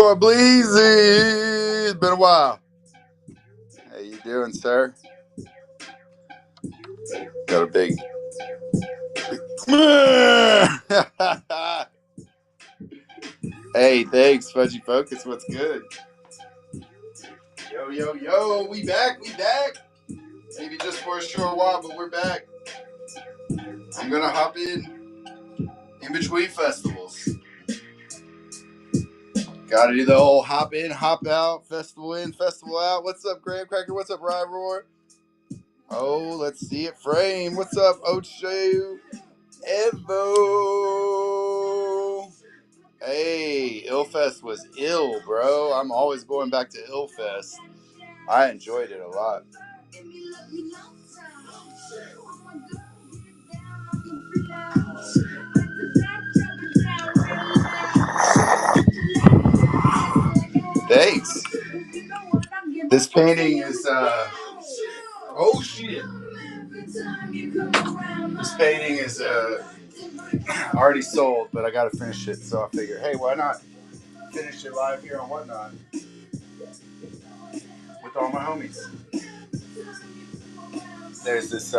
Boy Bleezy, it's been a while. How you doing, sir? Got a big. Hey, thanks, Fudgy Focus. What's good? Yo, yo, yo, we back. Maybe just for a short while, but we're back. I'm gonna hop in between festivals. Gotta do the whole hop in, hop out, festival in, festival out. What's up, Graham Cracker? What's up, Rye Roar? Oh, let's see it frame. What's up, Ocho Evo? Hey, Illfest was ill, bro. I'm always going back to Illfest. I enjoyed it a lot. Thanks. This painting is oh shit. This painting is already sold, but I gotta finish it, so I figure, hey, why not finish it live here on Whatnot with all my homies. There's this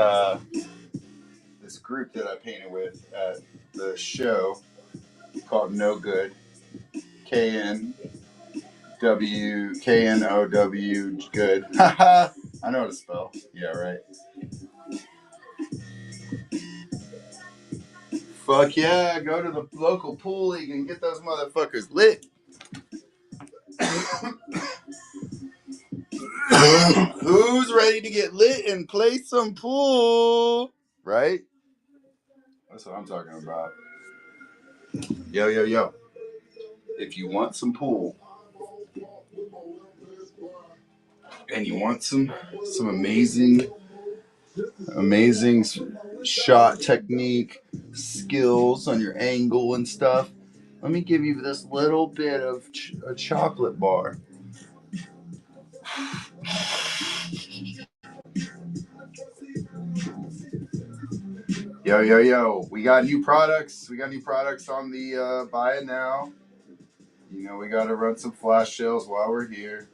group that I painted with at the show called No Good. KNOW good. Haha. I know how to spell. Yeah, right. Fuck yeah, go to the local pool league and get those motherfuckers lit. Who's ready to get lit and play some pool? Right? That's what I'm talking about. Yo, yo, yo. If you want some pool and you want some amazing shot technique, skills on your angle and stuff, let me give you this little bit of a chocolate bar. Yo, yo, yo. We got new products. We got new products on the buy it now. You know, we got to run some flash sales while we're here.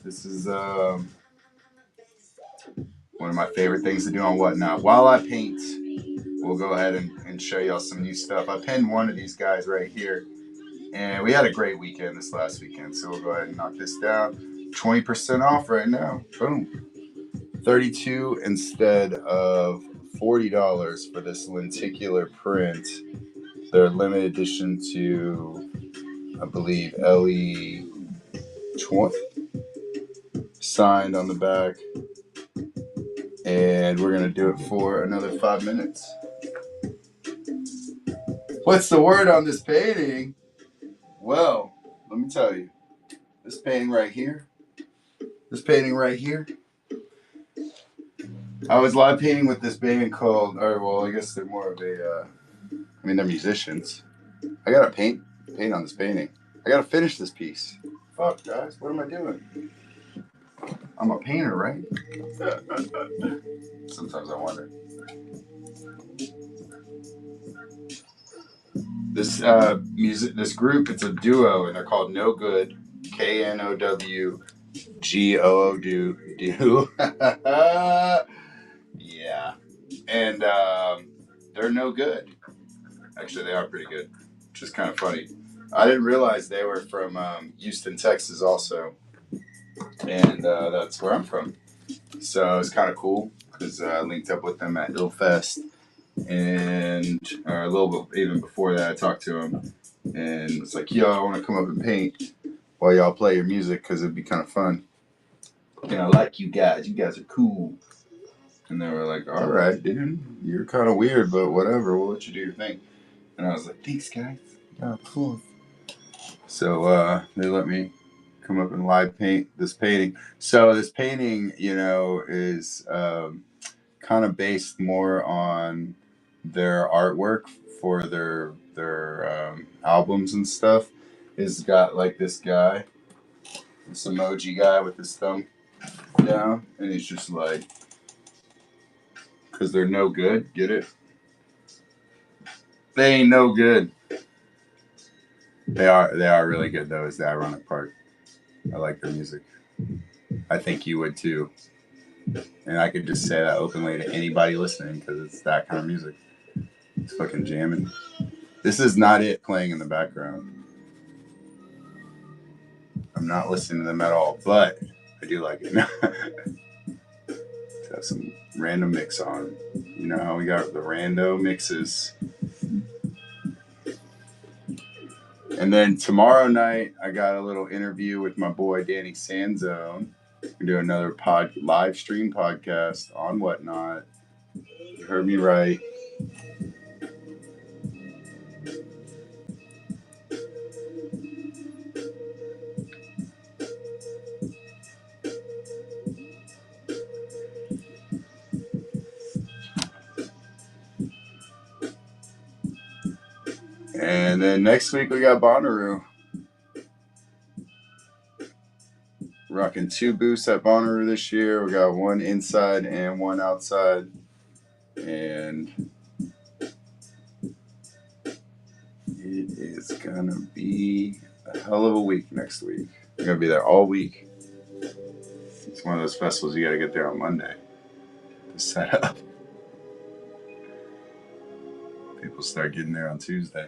This is one of my favorite things to do on Whatnot. While I paint, we'll go ahead and show y'all some new stuff. I pinned one of these guys right here. And we had a great weekend this last weekend. So we'll go ahead and knock this down. 20% off right now. Boom. $32 instead of $40 for this lenticular print. They're limited edition to, I believe, LE20 signed on the back. And we're going to do it for another 5 minutes. What's the word on this painting? Well, let me tell you. This painting right here. I was live painting with this band called, I guess they're more of a, they're musicians. I gotta paint on this painting. I gotta finish this piece. Fuck, guys, what am I doing? I'm a painter, right? Sometimes I wonder. This this group, it's a duo, and they're called No Good, KNOWGOO. Yeah, and they're no good. Actually, they are pretty good, which is kind of funny. I didn't realize they were from Houston, Texas, also, and that's where I'm from. So it's kind of cool because I linked up with them at Illfest, and a little bit even before that, I talked to them, and it's like, yo, I want to come up and paint while y'all play your music because it'd be kind of fun. And I like you guys. You guys are cool. And they were like, all right, dude, you're kind of weird, but whatever. We'll let you do your thing. And I was like, thanks, guys. Yeah, cool. So they let me come up and live paint this painting. So this painting, is kind of based more on their artwork for their albums and stuff. It's got like this guy, this emoji guy with his thumb down, and he's just like, because they're no good. Get it? They ain't no good. They are really good though. Is the ironic part. I like their music. I think you would too, and I could just say that openly to anybody listening because it's that kind of music. It's fucking jamming. This is not it playing in the background. I'm not listening to them at all, but I do like it. Have some random mix on. You know how we got the rando mixes. And then tomorrow night, I got a little interview with my boy Danny Sanzone. We do another live stream podcast on Whatnot. You heard me right. And then next week we got Bonnaroo. Rocking 2 booths at Bonnaroo this year. We got one inside and one outside. And it is gonna be a hell of a week next week. We're gonna be there all week. It's one of those festivals you gotta get there on Monday to set up. People start getting there on Tuesday.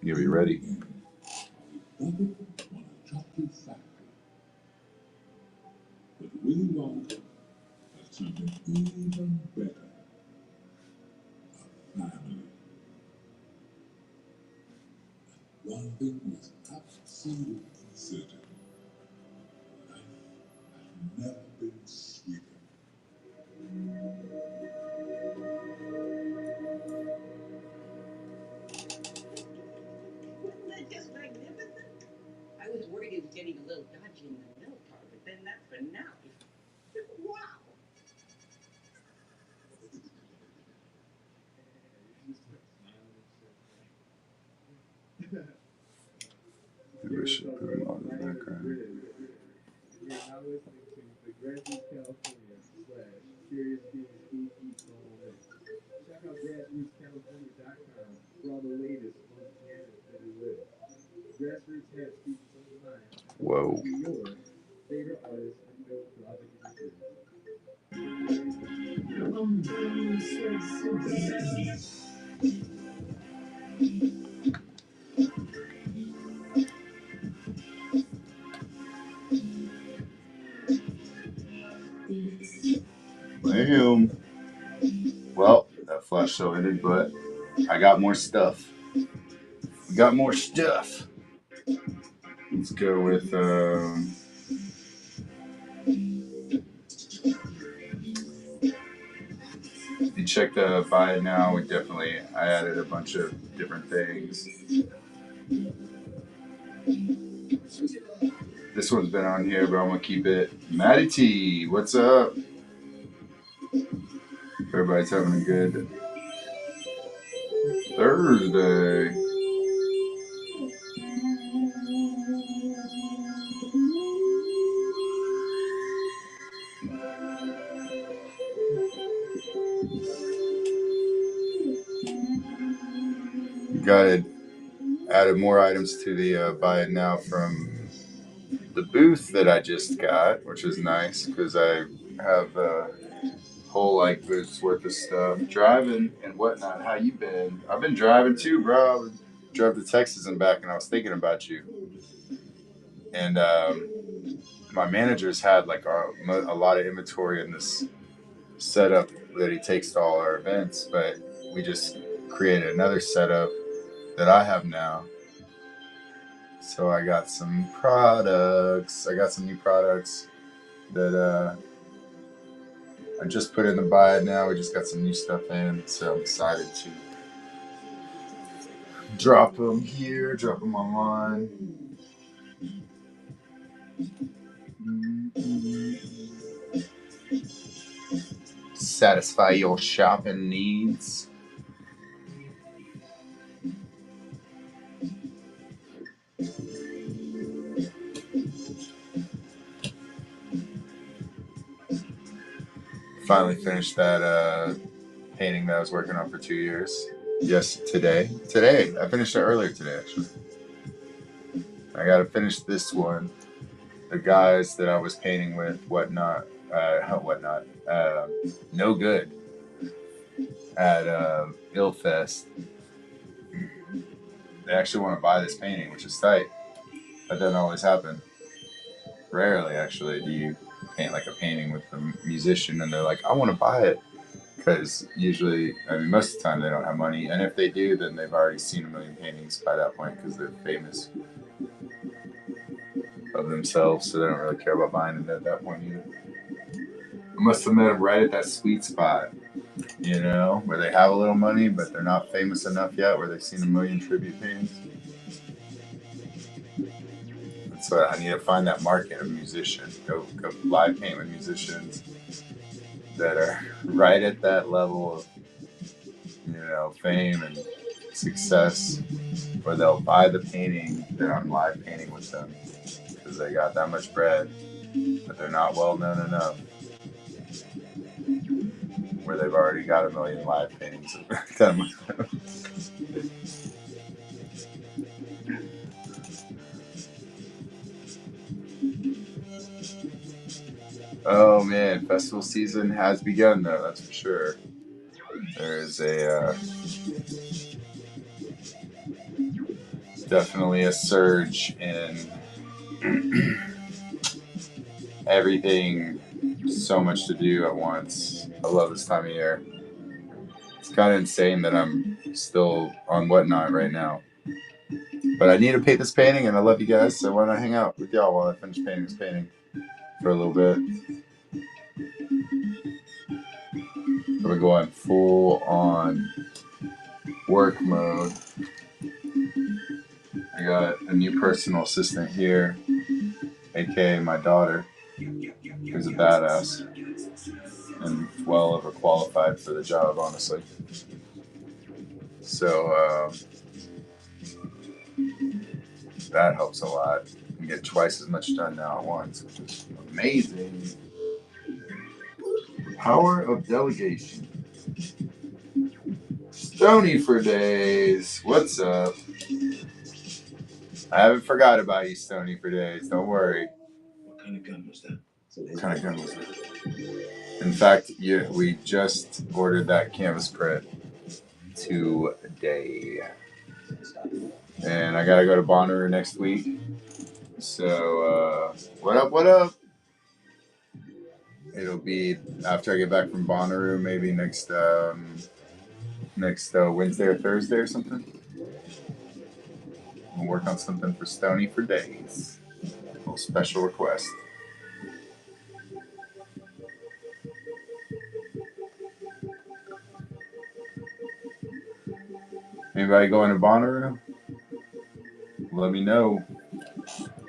You'll be ready. But Willy Wonka has something even better. A family. One thing was absolutely certain. Life has never been sweeter. Isn't that just magnificent? I was worried it was getting a little dodgy in the middle part, but then that finale. Wow. Maybe we should put him on the background. You're now listening to the Grassroots California / Curious Beans Food Eats on Mix. Check out grassrootscalifornia.com for all the latest on cannabis that we live. Grassroots has features on the line. Whoa. Your favorite artists and no profit Damn. Well, that flash show ended, but I got more stuff. We got more stuff. Let's go with if you check the buy it now, I added a bunch of different things. This one's been on here, but I'm gonna keep it. Matty T, what's up? Everybody's having a good Thursday. Got it. Added more items to the buy it now from the booth that I just got, which is nice because I have a whole like booth's worth of stuff. Driving and whatnot. How you been? I've been driving too, bro. I drove to Texas and back, and I was thinking about you. And my manager's had like a lot of inventory in this setup that he takes to all our events, but we just created another setup that I have now. So I got some products. I got some new products that I just put in the buy it now. We just got some new stuff in, so I'm excited to drop them here, drop them online. Satisfy your shopping needs. Finally finished that painting that I was working on for 2 years. Yes, today. I finished it earlier today, actually. I gotta finish this one. The guys that I was painting with, no good at Illfest. They actually want to buy this painting, which is tight. That doesn't always happen. Rarely, actually, do you paint like a painting with a musician and they're like, I want to buy it. Because usually, I mean, most of the time they don't have money. And if they do, then they've already seen a million paintings by that point because they're famous of themselves. So they don't really care about buying it at that point either. I must have met them right at that sweet spot, you know, where they have a little money, but they're not famous enough yet, where they've seen a million tribute paintings. So I need to find that market of musicians. Go live paint with musicians that are right at that level of, you know, fame and success, where they'll buy the painting that I'm live painting with them because they got that much bread, but they're not well known enough, where they've already got a million live paintings done with them. Oh man, festival season has begun though, that's for sure. There's definitely a surge in everything, so much to do at once. I love this time of year. It's kind of insane that I'm still on Whatnot right now. But I need to paint this painting and I love you guys, so why not hang out with y'all while I finish painting this painting for a little bit. We're going full on work mode. I got a new personal assistant here, aka my daughter, who's a badass and well overqualified for the job, honestly. So that helps a lot. You can get twice as much done now at once, which is amazing. Power of delegation. Stony for days. What's up? I haven't forgot about you, Stony for days. Don't worry. What kind of gun was that? What kind of gun was that? In fact, yeah, we just ordered that canvas print today. And I gotta go to Bonnaroo next week. So, what up, what up? It'll be after I get back from Bonnaroo, maybe next Wednesday or Thursday or something. We'll work on something for Stony for days. A little special request. Anybody going to Bonnaroo? Let me know.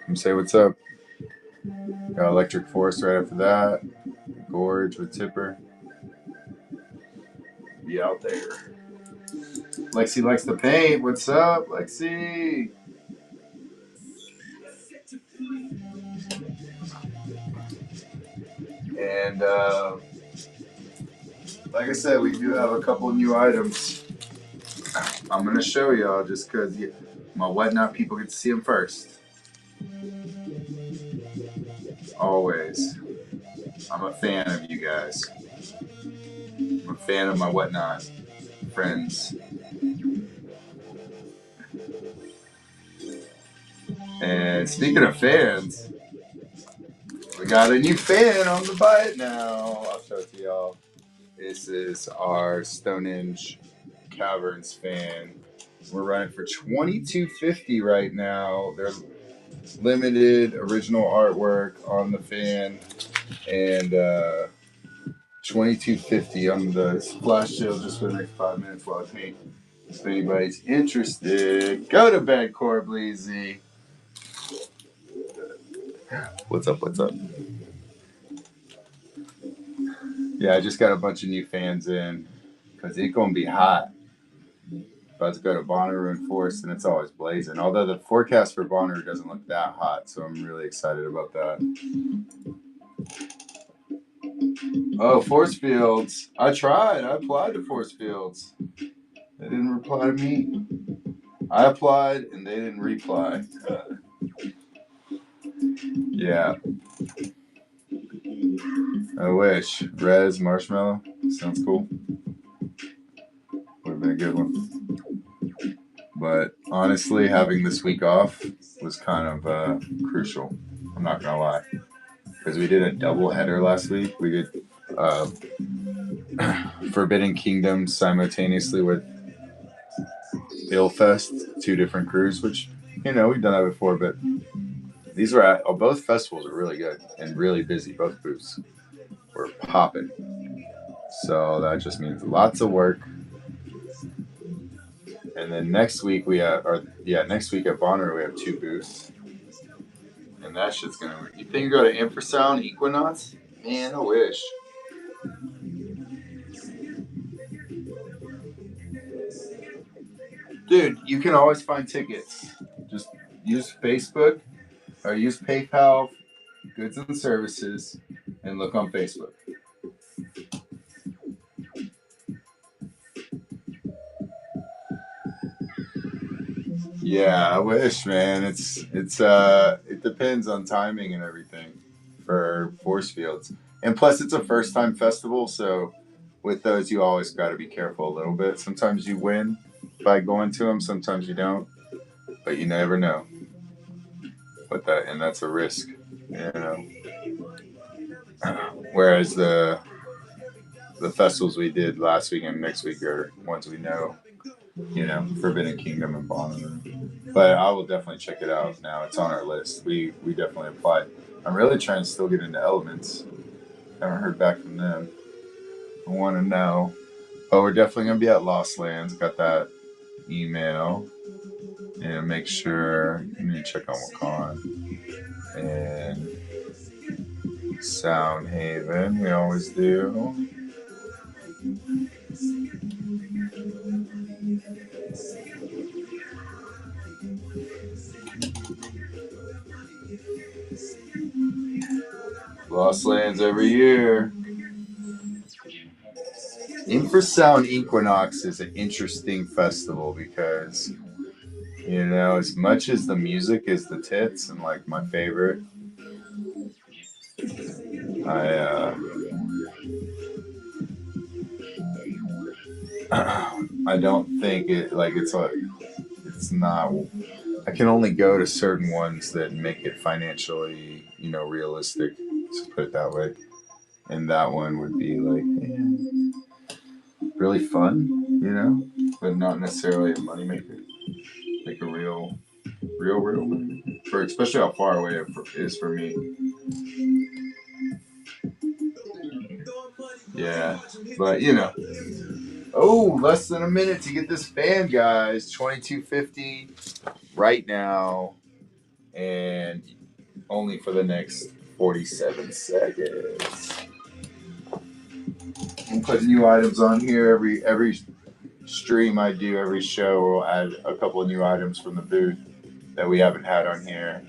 Come say what's up. Got Electric Forest right after that. Gorge with Tipper. Be out there. Lexi likes to paint. What's up, Lexi? And like I said, we do have a couple new items. I'm going to show y'all just because my Whatnot people get to see them first. Always. I'm a fan of you guys. I'm a fan of my Whatnot friends. And speaking of fans, we got a new fan on the bite now. I'll show it to y'all. This is our Stonehenge Caverns fan. We're running for $22.50 right now. They're limited original artwork on the fan, and $22.50 on the splash shield just for the next 5 minutes while I paint. If anybody's interested, go to Badcore Bleezy. What's up? What's up? Yeah, I just got a bunch of new fans in because it's gonna be hot. About to go to Bonnaroo and Forest, and it's always blazing. Although the forecast for Bonnaroo doesn't look that hot, so I'm really excited about that. Oh, Force Fields. I tried. I applied to Force Fields. They didn't reply to me. I applied, and they didn't reply. Yeah. I wish. Res Marshmallow. Sounds cool. Would have been a good one. But honestly, having this week off was kind of crucial. I'm not going to lie. Because we did a double header last week. We did uh, Forbidden Kingdom simultaneously with Illfest, two different crews, which, we've done that before, but these were both festivals were really good and really busy. Both booths were popping. So that just means lots of work. And then next week next week at Bonner we have two booths. And that shit's gonna work. You think you go to Infrasound Equinox? Man, I wish. Dude, you can always find tickets. Just use Facebook or use PayPal, Goods and Services, and look on Facebook. Yeah, I wish, man. It depends on timing and everything for force fields. And plus it's a first time festival, so with those you always got to be careful a little bit. Sometimes you win by going to them, sometimes you don't, but you never know. And that's a risk, you know. Whereas the festivals we did last week and next week are ones we know, Forbidden Kingdom and Bonnaroo. But I will definitely check it out now. It's on our list. We definitely applied. I'm really trying to still get into Elements. Haven't heard back from them. I want to know. But we're definitely going to be at Lost Lands. Got that email. And make sure. Let me check on Wakan. And Sound Haven. We always do. Lost Lands every year. Infrasound Equinox is an interesting festival because, as much as the music is the tits and like my favorite, I I don't think it's not. I can only go to certain ones that make it financially, realistic. Let's put it that way. And that one would be like really fun, but not necessarily a moneymaker. Like a real money. For especially how far away it is for me. Yeah, but less than a minute to get this fan, guys. 2250 right now, and only for the next 47 seconds. I'm putting new items on here every stream I do, every show. We'll add a couple of new items from the booth that we haven't had on here,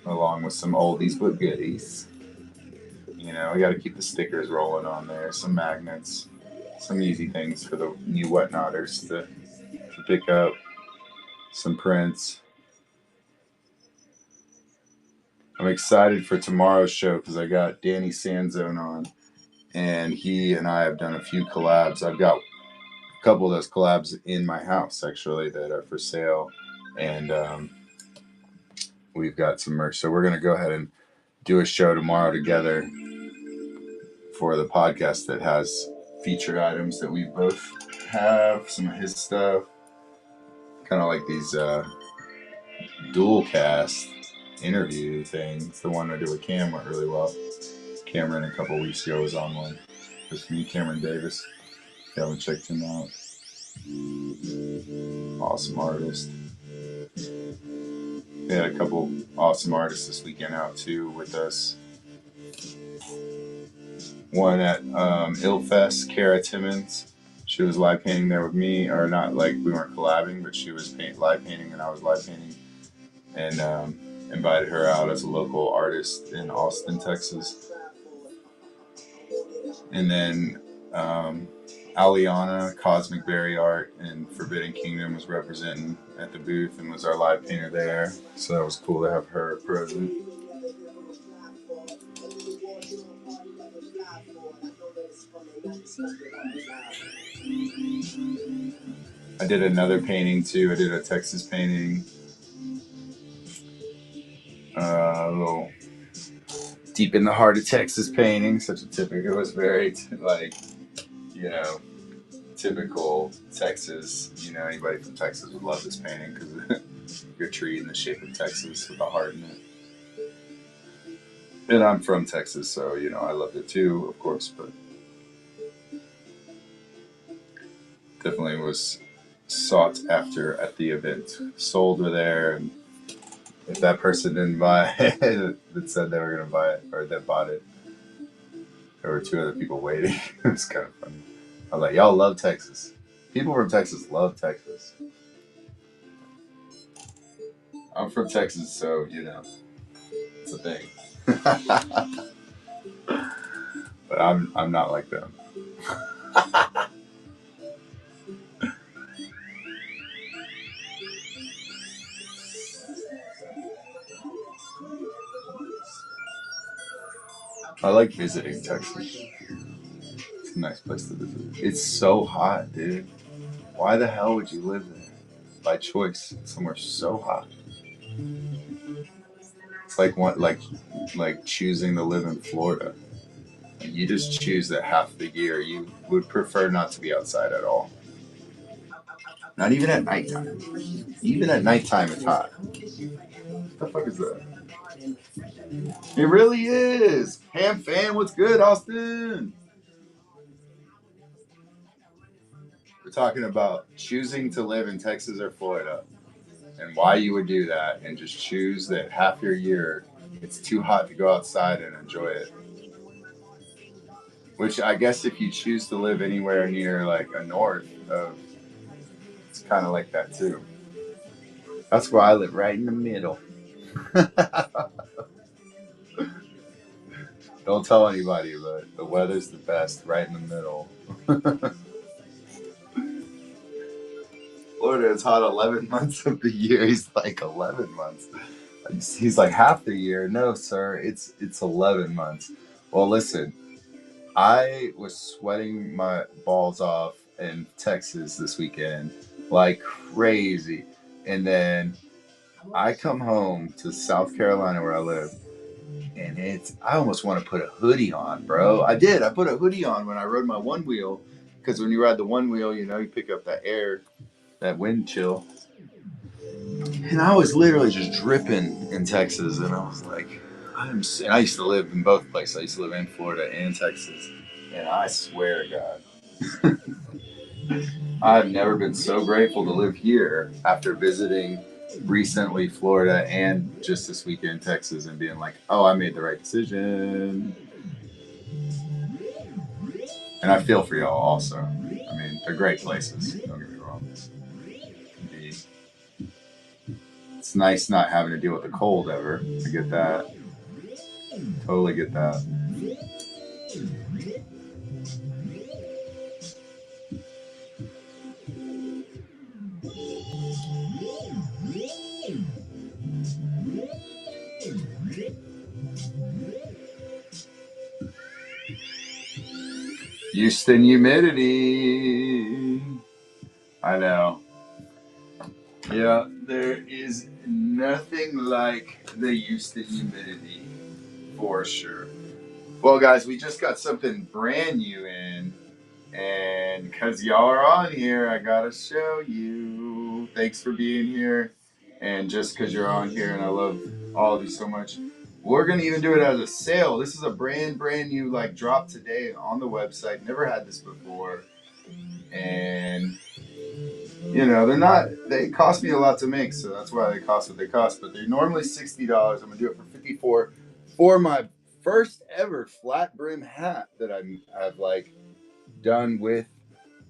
along with some oldies but goodies. We got to keep the stickers rolling on there, some magnets, some easy things for the new whatnotters to pick up, some prints. I'm excited for tomorrow's show because I got Danny Sanzone on, and he and I have done a few collabs. I've got a couple of those collabs in my house actually that are for sale, and we've got some merch. So we're gonna go ahead and do a show tomorrow together for the podcast that has featured items that we both have, some of his stuff, kind of like these dual cast interview things. The one I did with Cam went really well. Cameron a couple weeks ago was on one. It's me, Cameron Davis. If you haven't checked him out, awesome artist. We had a couple awesome artists this weekend out too with us. One at Illfest, Kara Timmons. She was live painting there with me, or not like we weren't collabing, but she was live painting and I was live painting, and invited her out as a local artist in Austin, Texas. And then Aliana, Cosmic Berry Art, and Forbidden Kingdom was representing at the booth and was our live painter there. So that was cool to have her present. I did another painting too. I did a Texas painting. A little deep in the heart of Texas painting. Such a typical. It was very like, you know, typical Texas. You know, anybody from Texas would love this painting because your tree in the shape of Texas with a heart in it. And I'm from Texas, so you know I loved it too, of course. But definitely was sought after at the event. Sold were there, and if that person didn't buy it that said they were going to buy it or that bought it, there were two other people waiting. It was kind of funny. I was like, y'all love Texas. People from Texas love Texas. I'm from Texas, so you know it's a thing. But I'm not like them. I like visiting Texas. It's a nice place to visit. It's so hot, dude. Why the hell would you live there? By choice, somewhere so hot. It's like like choosing to live in Florida. You just choose that half the year you would prefer not to be outside at all. Not even at nighttime. Even at nighttime, it's hot. What the fuck is that? It really is. Ham fan, what's good, Austin? We're talking about choosing to live in Texas or Florida and why you would do that and just choose that half your year it's too hot to go outside and enjoy it. Which I guess if you choose to live anywhere near like a north of, it's kind of like that too. That's why I live right in the middle. Don't tell anybody, but the weather's the best right in the middle. Florida is hot 11 months of the year. He's like 11 months. He's like half the year. No, sir, it's 11 months. Well, listen, I was sweating my balls off in Texas this weekend like crazy. And then I come home to South Carolina where I live, and I almost want to put a hoodie on, bro. I did. I put a hoodie on when I rode my one wheel because when you ride the one wheel, you know, you pick up that air, that wind chill. And I was literally just dripping in Texas, and I was like, and I used to live in both places. I used to live in Florida and Texas, and I swear to God, I've never been so grateful to live here after visiting recently Florida and just this weekend Texas and being like, oh, I made the right decision. And I feel for y'all also. I mean, they're great places. Don't get me wrong. It's nice not having to deal with the cold ever. I get that. Totally get that. Houston humidity. I know. Yeah, there is nothing like the Houston humidity for sure. Well, guys, we just got something brand new in, and because y'all are on here, I gotta show you. Thanks for being here, and just because you're on here, and I love all of you so much, we're gonna even do it as a sale. This is a brand new like drop today on the website. Never had this before, and you know they're not. They cost me a lot to make, so that's why they cost what they cost. But they're normally $60. I'm gonna do it for 54 for my first ever flat brim hat that I've like done with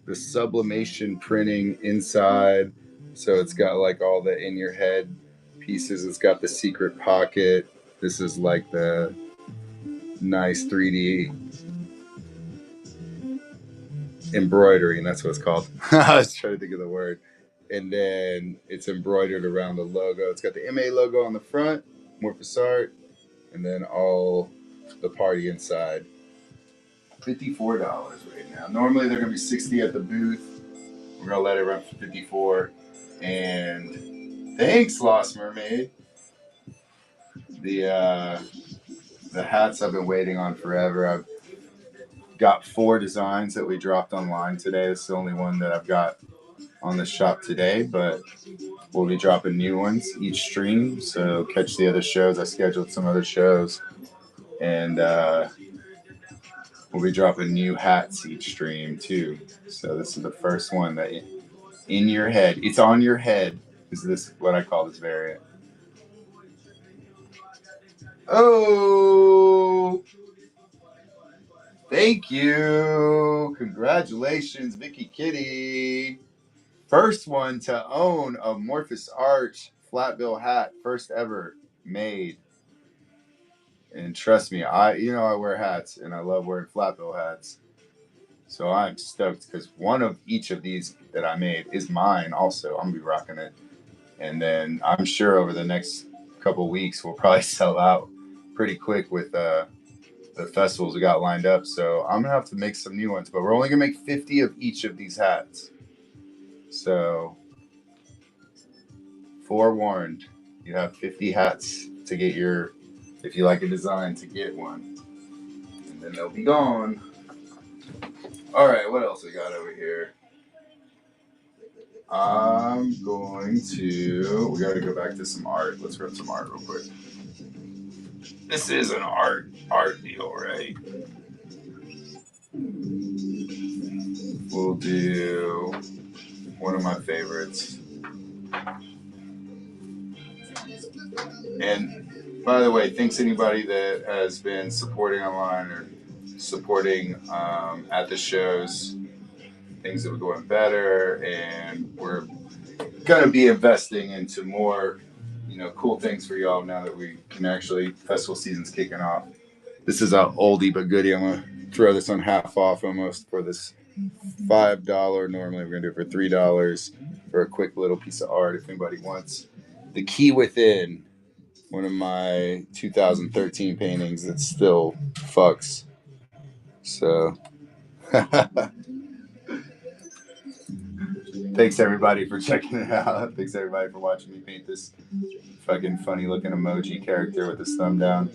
the sublimation printing inside. So it's got like all the in your head pieces. It's got the secret pocket. This is like the nice 3D embroidery, and that's what it's called. I was trying to think of the word. and then it's embroidered around the logo. It's got the MA logo on the front, Morphous Art, and then all the party inside. $54 right now. Normally they're gonna be 60 at the booth. We're gonna let it run for 54. And thanks, Lost Mermaid. The hats I've been waiting on forever. I've got 4 designs that we dropped online today. This is the only one that I've got on the shop today, but we'll be dropping new ones each stream. So catch the other shows. I scheduled some other shows, and we'll be dropping new hats each stream too. So this is the first one that in your head. It's on your head. Is this what I call this variant? Oh, thank you. Congratulations, Vicky Kitty. First one to own a Morphous Art flat bill hat, first ever made. And trust me, I wear hats and I love wearing flat bill hats. So I'm stoked because one of each of these that I made is mine also. I'm gonna be rocking it. And then I'm sure over the next couple weeks we'll probably sell out pretty quick with the festivals we got lined up. So I'm gonna have to make some new ones, but we're only gonna make 50 of each of these hats. So forewarned, you have 50 hats to get your, if you like a design, to get one. And then they'll be gone. All right, what else we got over here? I'm going to, we got to go back to some art. Let's run some art real quick. This is an art deal, right? We'll do one of my favorites. And by the way, thanks anybody that has been supporting online or supporting at the shows. Things that are going better, and we're gonna be investing into more, cool things for y'all now that we can actually, festival season's kicking off. This is an oldie but goodie. I'm gonna throw this on half off almost for this $5. Normally we're gonna do it for $3 for a quick little piece of art if anybody wants. The Key Within, one of my 2013 paintings that still fucks. So thanks everybody for checking it out. Thanks everybody for watching me paint this fucking funny looking emoji character with his thumb down.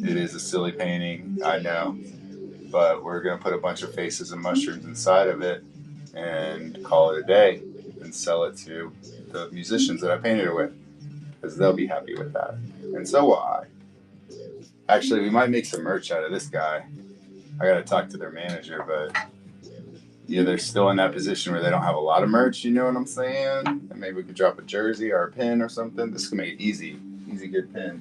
It is a silly painting, I know, but we're gonna put a bunch of faces and mushrooms inside of it and call it a day and sell it to the musicians that I painted it with, because they'll be happy with that, and so will I. Actually, we might make some merch out of this guy. I gotta talk to their manager, but yeah, they're still in that position where they don't have a lot of merch, you know what I'm saying? And maybe we could drop a jersey or a pin or something. This could make it easy good pin.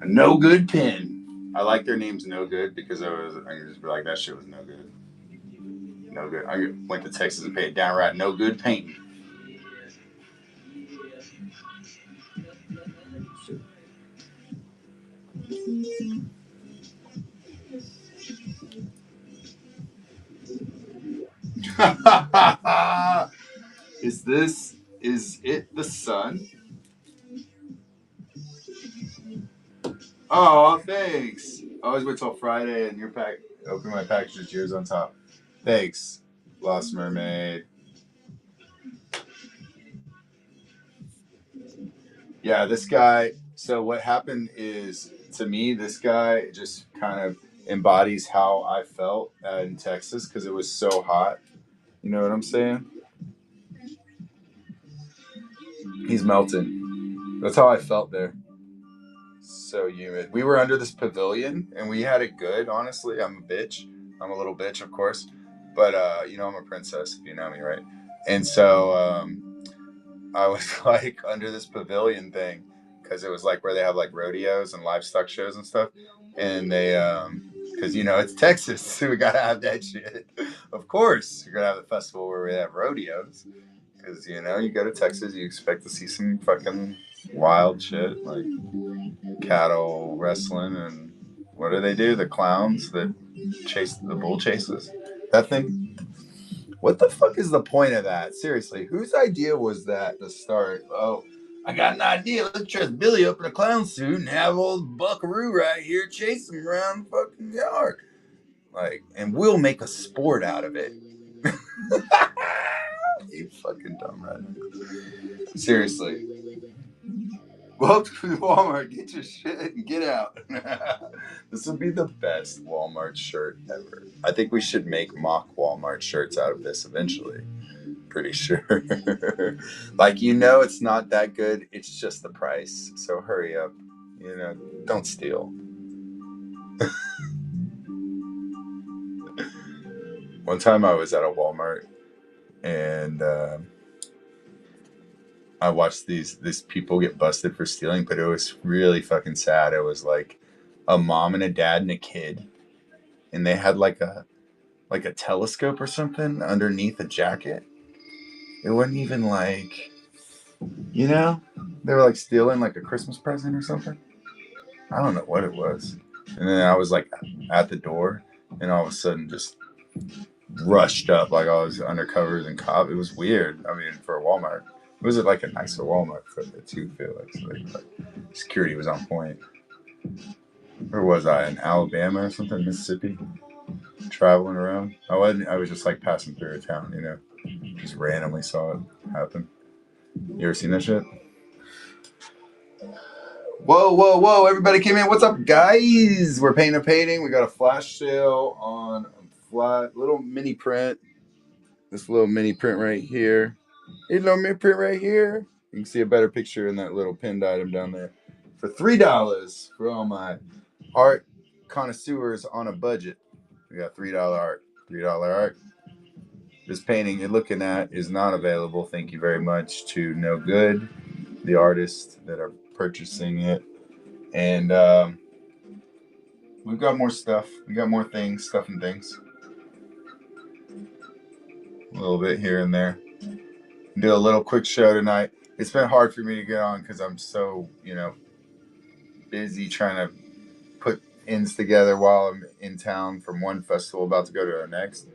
A no good pin. I like their names No Good because I could just be like, that shit was no good. No good. I went to Texas and paid downright no good painting. Is it the sun? Oh, thanks. I always wait till Friday and open my package with yours on top. Thanks, Lost Mermaid. Yeah, this guy. So what happened is, to me, this guy just kind of embodies how I felt in Texas because it was so hot. You know what I'm saying? He's melting. That's how I felt there. So humid. We were under this pavilion and we had it good. Honestly, I'm a bitch. I'm a little bitch, of course, but I'm a princess. If you know me, right? And so I was like under this pavilion thing because it was like where they have like rodeos and livestock shows and stuff. And they, because it's Texas, so we gotta have that shit. Of course, you're gonna have the festival where we have rodeos because you go to Texas, you expect to see some fucking wild shit like cattle wrestling and what do they do? The clowns that chase the bull chases, that thing. What the fuck is the point of that? Seriously, whose idea was that to start? Oh, I got an idea. Let's dress Billy up in a clown suit and have old Buckaroo right here chase him around the fucking yard. Like, and we'll make a sport out of it. You fucking dumb right. Seriously. Welcome to Walmart. Get your shit and get out. This would be the best Walmart shirt ever. I think we should make mock Walmart shirts out of this eventually. Pretty sure. Like, it's not that good. It's just the price. So hurry up. Don't steal. One time I was at a Walmart and I watched these people get busted for stealing, but it was really fucking sad. It was like a mom and a dad and a kid, and they had like a telescope or something underneath a jacket. It wasn't even like, they were like stealing like a Christmas present or something. I don't know what it was. And then I was like at the door, and all of a sudden just rushed up like I was undercovers and cop. It was weird. I mean, for a Walmart, it was like a nicer Walmart for the two Felix. Like security was on point. Where was I? In Alabama or something, Mississippi, traveling around. I wasn't. I was just like passing through a town. Just randomly saw it happen. You ever seen that shit? Whoa, whoa, whoa! Everybody came in. What's up, guys? We're painting a painting. We got a flash sale on flat little mini print. This little mini print right here. A little mini print right here. You can see a better picture in that little pinned item down there. For $3 for all my art connoisseurs on a budget. We got $3 art. $3 art. This painting you're looking at is not available. Thank you very much to No Good, the artists that are purchasing it. And we've got more stuff. We got more things, stuff and things. A little bit here and there. Do a little quick show tonight. It's been hard for me to get on because I'm so, busy trying to put ends together while I'm in town from one festival about to go to the next.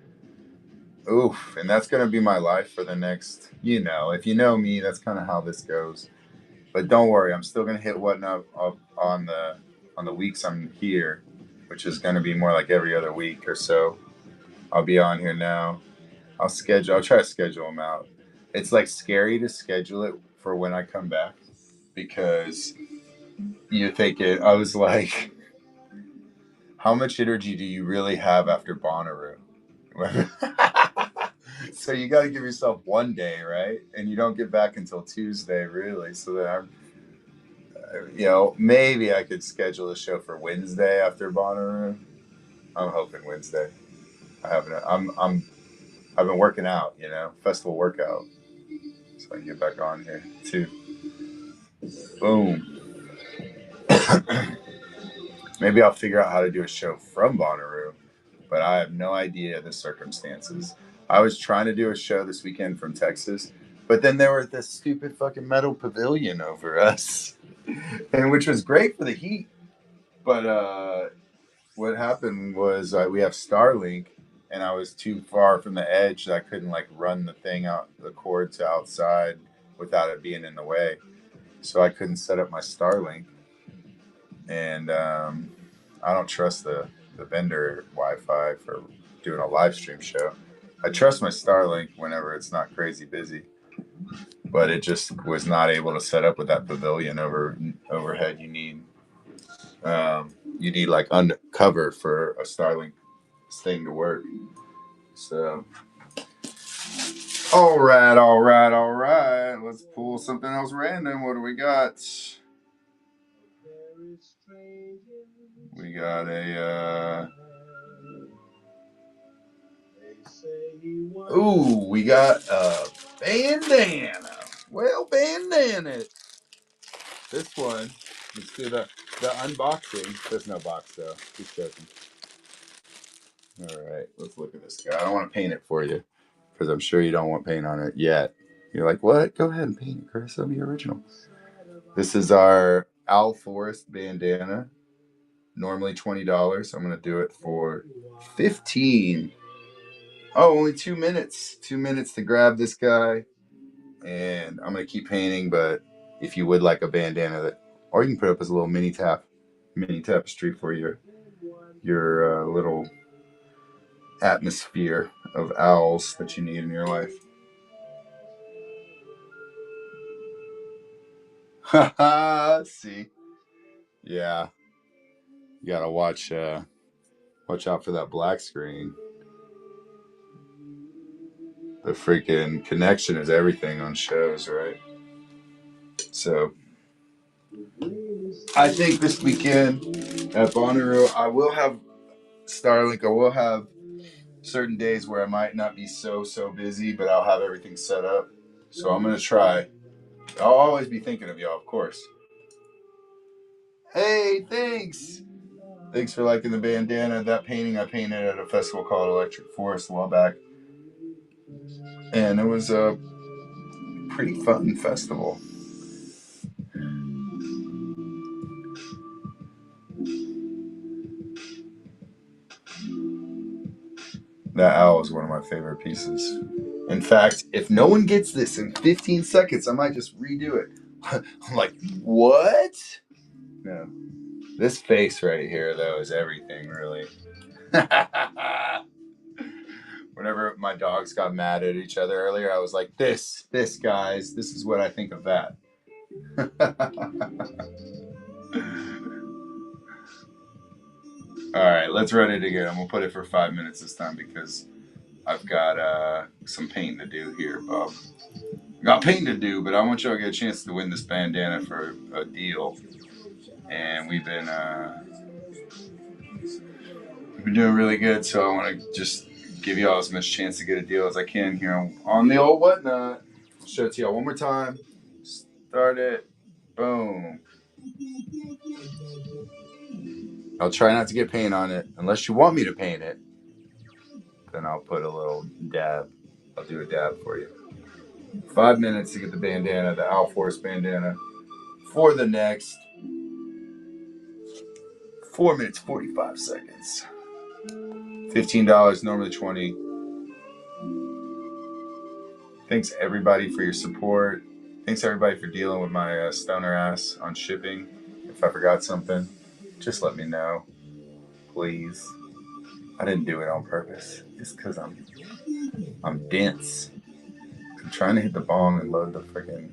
Oof, and that's going to be my life for the next, if you know me, that's kind of how this goes. But don't worry, I'm still going to hit one up on the weeks I'm here, which is going to be more like every other week or so. I'll be on here now. I'll try to schedule them out. It's like scary to schedule it for when I come back because you're thinking, I was like, how much energy do you really have after Bonnaroo? So you got to give yourself one day, right? And you don't get back until Tuesday, really. So that maybe I could schedule a show for Wednesday after Bonnaroo. I'm hoping Wednesday. I've been working out, festival workout, so I can get back on here too. Boom. Maybe I'll figure out how to do a show from Bonnaroo, but I have no idea the circumstances. I was trying to do a show this weekend from Texas, but then there was this stupid fucking metal pavilion over us, and which was great for the heat. But what happened was we have Starlink, and I was too far from the edge that I couldn't like run the thing out the cord to outside without it being in the way. So I couldn't set up my Starlink, and I don't trust the vendor Wi-Fi for doing a live stream show. I trust my Starlink whenever it's not crazy busy, but it just was not able to set up with that pavilion overhead. You need like undercover for a Starlink thing to work. So, all right. Let's pull something else random. What do we got? We got a. We got a bandana. Well, bandana. This one. Let's do the unboxing. There's no box though. Keep joking. All right, let's look at this guy. I don't want to paint it for you because I'm sure you don't want paint on it yet. You're like, what? Go ahead and paint it, Chris. It'll be original. This is our Al Forest bandana. Normally $20. I'm going to do it for $15. Oh, only 2 minutes. 2 minutes to grab this guy. And I'm going to keep painting, but if you would like a bandana, or you can put up as a little mini tapestry for your little atmosphere of owls that you need in your life. Haha, see? Yeah. You gotta watch out for that black screen. The freaking connection is everything on shows, right? So I think this weekend at Bonnaroo, I will have Starlink. I will have certain days where I might not be so busy, but I'll have everything set up. So I'm gonna try. I'll always be thinking of y'all, of course. Hey, thanks. Thanks for liking the bandana. That painting I painted at a festival called Electric Forest a while back, and it was a pretty fun festival. That owl is one of my favorite pieces. In fact, if no one gets this in 15 seconds, I might just redo it. I'm like, what? No. This face right here, though, is everything, really. Whenever my dogs got mad at each other earlier, I was like, this, guys, this is what I think of that. All right, let's run it again. We'll put it for 5 minutes this time because I've got some painting to do here, Bob. Got painting to do, but I want y'all to get a chance to win this bandana for a deal. And we've been doing really good, so I want to just give y'all as much chance to get a deal as I can here on the old Whatnot. I'll show it to y'all one more time. Start it. Boom. I'll try not to get paint on it. Unless you want me to paint it, then I'll put a little dab. I'll do a dab for you. 5 minutes to get the bandana, the Owl Force bandana, for the next 4 minutes, 45 seconds. $15, normally $20. Thanks everybody for your support. Thanks everybody for dealing with my stoner ass on shipping. If I forgot something, just let me know, please. I didn't do it on purpose. Just because I'm dense. I'm trying to hit the bong and load the freaking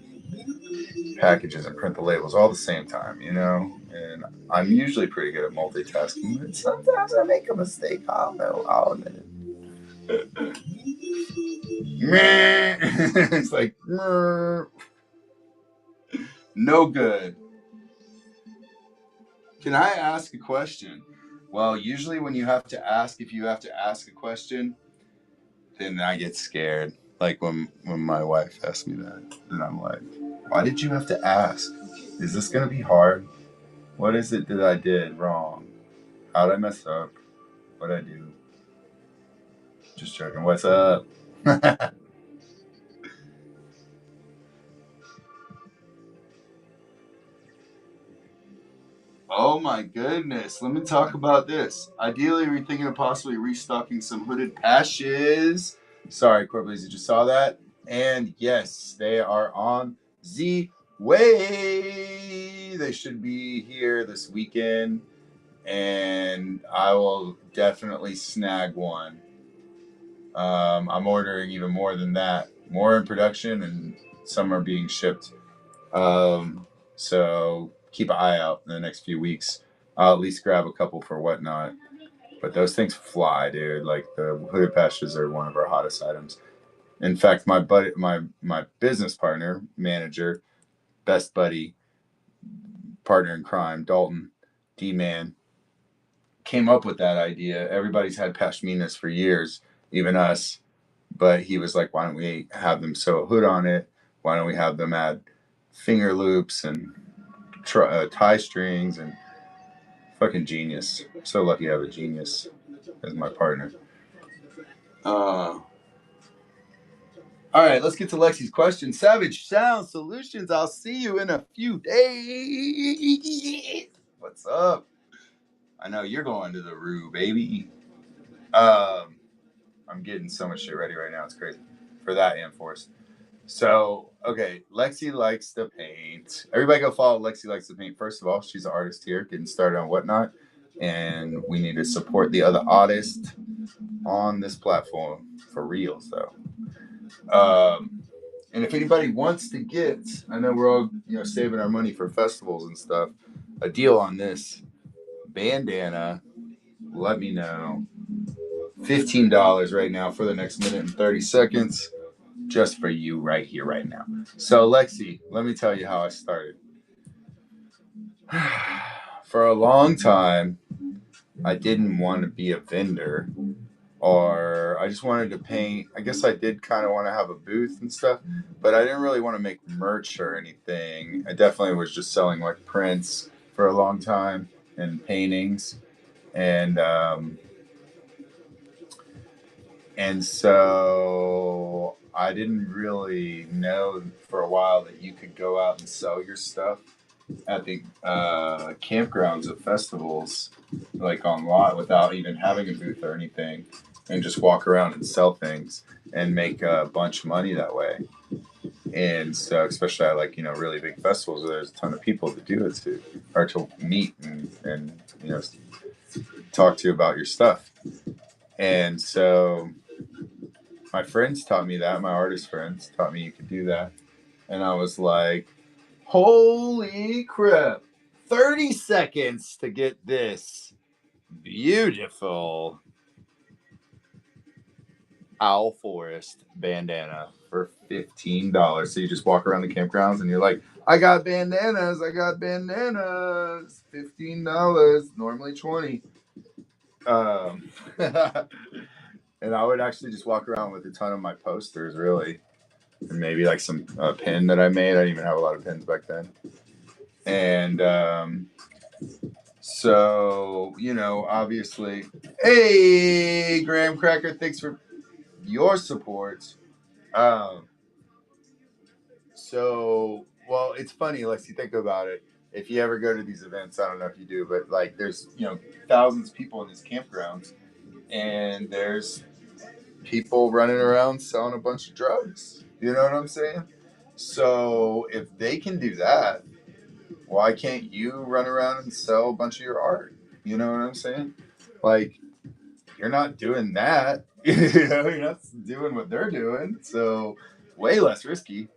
packages and print the labels all at the same time, you know? And I'm usually pretty good at multitasking, but sometimes I make a mistake. I'll know. I'll admit it. It's like, no good. Can I ask a question? Well, usually when you have to ask, if you have to ask a question, then I get scared. Like when my wife asked me that, then I'm like, why did you have to ask? Is this going to be hard? What is it that I did wrong? How did I mess up? What did I do? Just joking. What's up? Oh my goodness. Let me talk about this. Ideally, we're thinking of possibly restocking some hooded patches. Sorry, Corblaze, you just saw that. And yes, they are on the way. They should be here this weekend. And I will definitely snag one. I'm ordering even more than that. More in production, and some are being shipped. So keep an eye out in the next few weeks. I'll at least grab a couple for Whatnot. But those things fly, dude. Like the hooded patches are one of our hottest items. In fact, my buddy, my business partner, manager, best buddy, partner in crime, Dalton, D-Man, came up with that idea. Everybody's had pashminas for years, even us. But he was like, why don't we have them sew a hood on it? Why don't we have them add finger loops and tie strings? And fucking genius. So lucky I have a genius as my partner. All right, let's get to Lexi's question. Savage Sound Solutions. I'll see you in a few days. What's up? I know you're going to the Rue, baby. I'm getting so much shit ready right now. It's crazy for that and Force. So, okay, Lexi likes to paint. Everybody go follow Lexi Likes to Paint. First of all, she's an artist here, getting started on Whatnot. And we need to support the other artists on this platform for real. So, and if anybody wants to get, I know we're all saving our money for festivals and stuff. A deal on this bandana, let me know. $15 right now for the next minute and 30 seconds, just for you right here, right now. So, Lexi, let me tell you how I started. For a long time, I didn't want to be a vendor, or I just wanted to paint. I guess I did kind of want to have a booth and stuff, but I didn't really want to make merch or anything. I definitely was just selling like prints for a long time and paintings, and so I didn't really know for a while that you could go out and sell your stuff at the campgrounds at festivals, like online, without even having a booth or anything, and just walk around and sell things and make a bunch of money that way. And so, especially at like really big festivals where there's a ton of people to do it to, or to meet and talk to you about your stuff. And so my friends taught me that. My artist friends taught me you could do that. And I was like, holy crap. 30 seconds to get this beautiful Owl Forest bandana for $15. So you just walk around the campgrounds and you're like, I got bandanas, $15, normally 20. And I would actually just walk around with a ton of my posters, really. And maybe like some pin that I made. I didn't even have a lot of pins back then. And so, obviously, hey, Graham Cracker, thanks for your support. Um, well, it's funny, Lexi, think about it. If you ever go to these events, I don't know if you do, but like there's, thousands of people in these campgrounds, and there's people running around selling a bunch of drugs. You know what I'm saying? So if they can do that, why can't you run around and sell a bunch of your art? You know what I'm saying? Like, you're not doing that. You're not doing what they're doing. So, way less risky.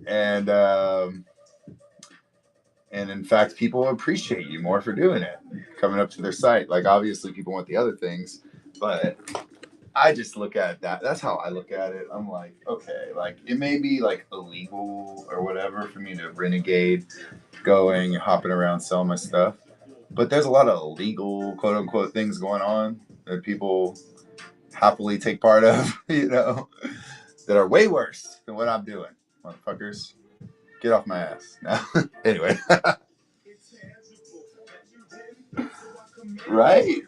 And in fact, people appreciate you more for doing it, coming up to their site. Like, obviously, people want the other things, but I just look at that. That's how I look at it. I'm like, okay, like it may be like illegal or whatever for me to renegade, going, hopping around, selling my stuff. But there's a lot of illegal, quote unquote, things going on that people happily take part of, that are way worse than what I'm doing. Motherfuckers, get off my ass. Now, anyway. Right.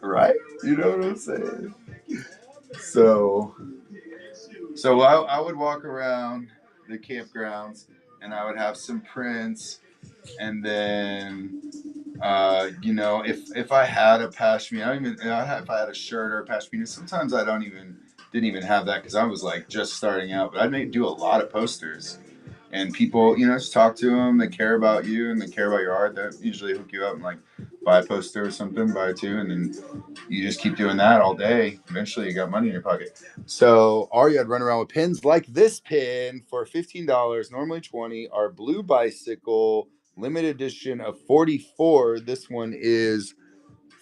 You know what I'm saying? So, I would walk around the campgrounds and I would have some prints, and then if I had a pashmina, if I had a shirt or a pashmina, sometimes I didn't even have that because I was like just starting out. But I'd do a lot of posters, and people, just talk to them. They care about you and they care about your art. They usually hook you up and like buy a poster or something, buy two, and then you just keep doing that all day. Eventually, you got money in your pocket. So, I'd run around with pins like this pin for $15, normally 20. Our blue bicycle limited edition of 44. This one is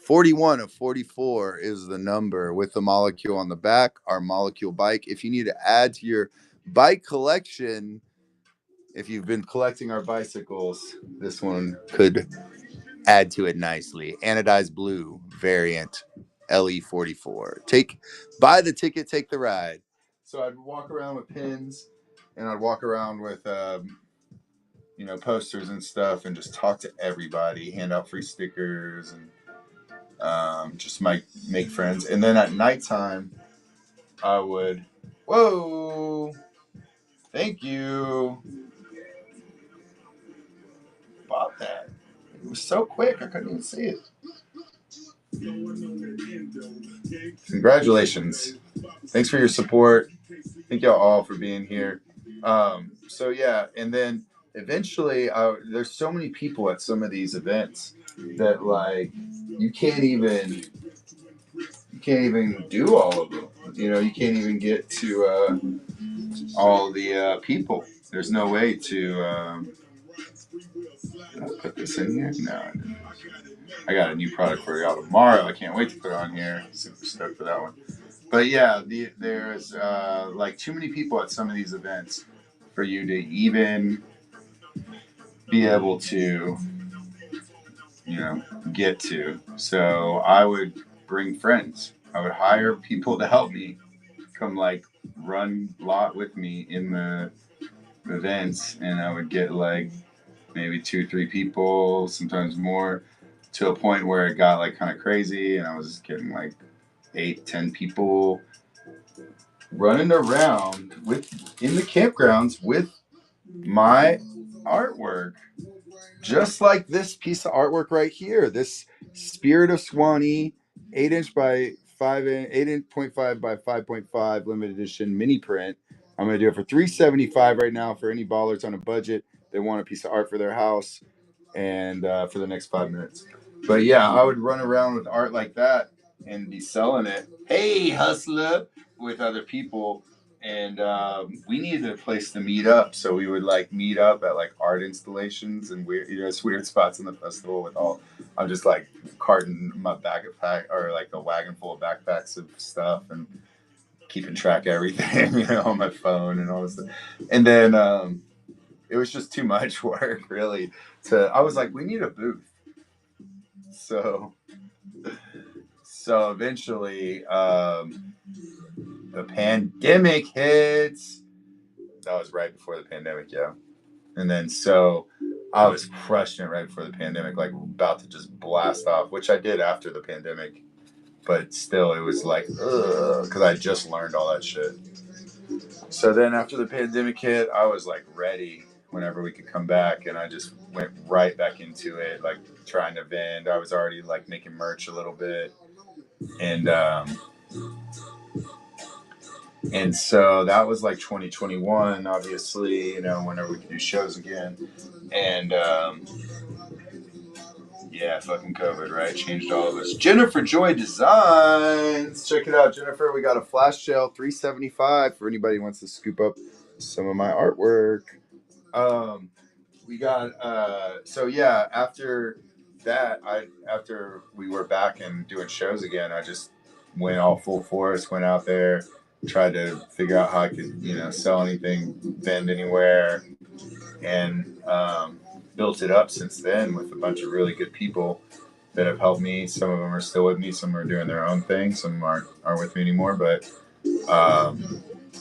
41 of 44 is the number with the molecule on the back. Our molecule bike. If you need to add to your bike collection, if you've been collecting our bicycles, this one could add to it nicely. Anodized blue variant LE44. Buy the ticket, take the ride. So I'd walk around with pins, and I'd walk around with posters and stuff, and just talk to everybody, hand out free stickers, and just make friends. And then at nighttime, I would, whoa, thank you, bought that. It was so quick, I couldn't even see it. Congratulations. Thanks for your support. Thank y'all all for being here. So yeah, and then eventually, there's so many people at some of these events that like you can't even do all of them. You know, you can't even get to all the people. There's no way to. Did I put this in here? No, I didn't. I got a new product for y'all tomorrow. I can't wait to put it on here. Super stoked for that one. But yeah, there's like too many people at some of these events for you to even be able to, you know, get to. So I would bring friends. I would hire people to help me come like run lot with me in the events, and I would get like maybe 2, 3 people, sometimes more, to a point where it got like kind of crazy, and I was getting like 8, 10 people running around with in the campgrounds with my artwork, just like this piece of artwork right here. This Spirit of Swanee 8" by 5" 8.5 by 5.5 limited edition mini print. I'm gonna do it for $375 right now for any ballers on a budget. They want a piece of art for their house, and for the next 5 minutes. But yeah, I would run around with art like that and be selling it. Hey, hustler, with other people. And we needed a place to meet up, so we would like meet up at like art installations and weird, weird spots in the festival with all. I'm just like carting my backpack or like a wagon full of backpacks of stuff and keeping track of everything, on my phone and all this stuff. And then it was just too much work, really. I was like, we need a booth. So eventually, the pandemic hits. That was right before the pandemic, yeah. And then so I was crushing it right before the pandemic, like about to just blast off, which I did after the pandemic. But still, it was like, ugh, because I just learned all that shit. So then after the pandemic hit, I was like ready whenever we could come back, and I just went right back into it, like trying to vend. I was already like making merch a little bit, and so that was like 2021, obviously, whenever we could do shows again, and yeah, fucking COVID, right? Changed all of us. Jennifer Joy Designs. Check it out, Jennifer. We got a flash sale, $375 for anybody who wants to scoop up some of my artwork. We got so yeah, after that, after we were back and doing shows again, I just went all full force, went out there, tried to figure out how I could, sell anything, vend anywhere, and built it up since then with a bunch of really good people that have helped me. Some of them are still with me, some are doing their own thing, some aren't with me anymore, but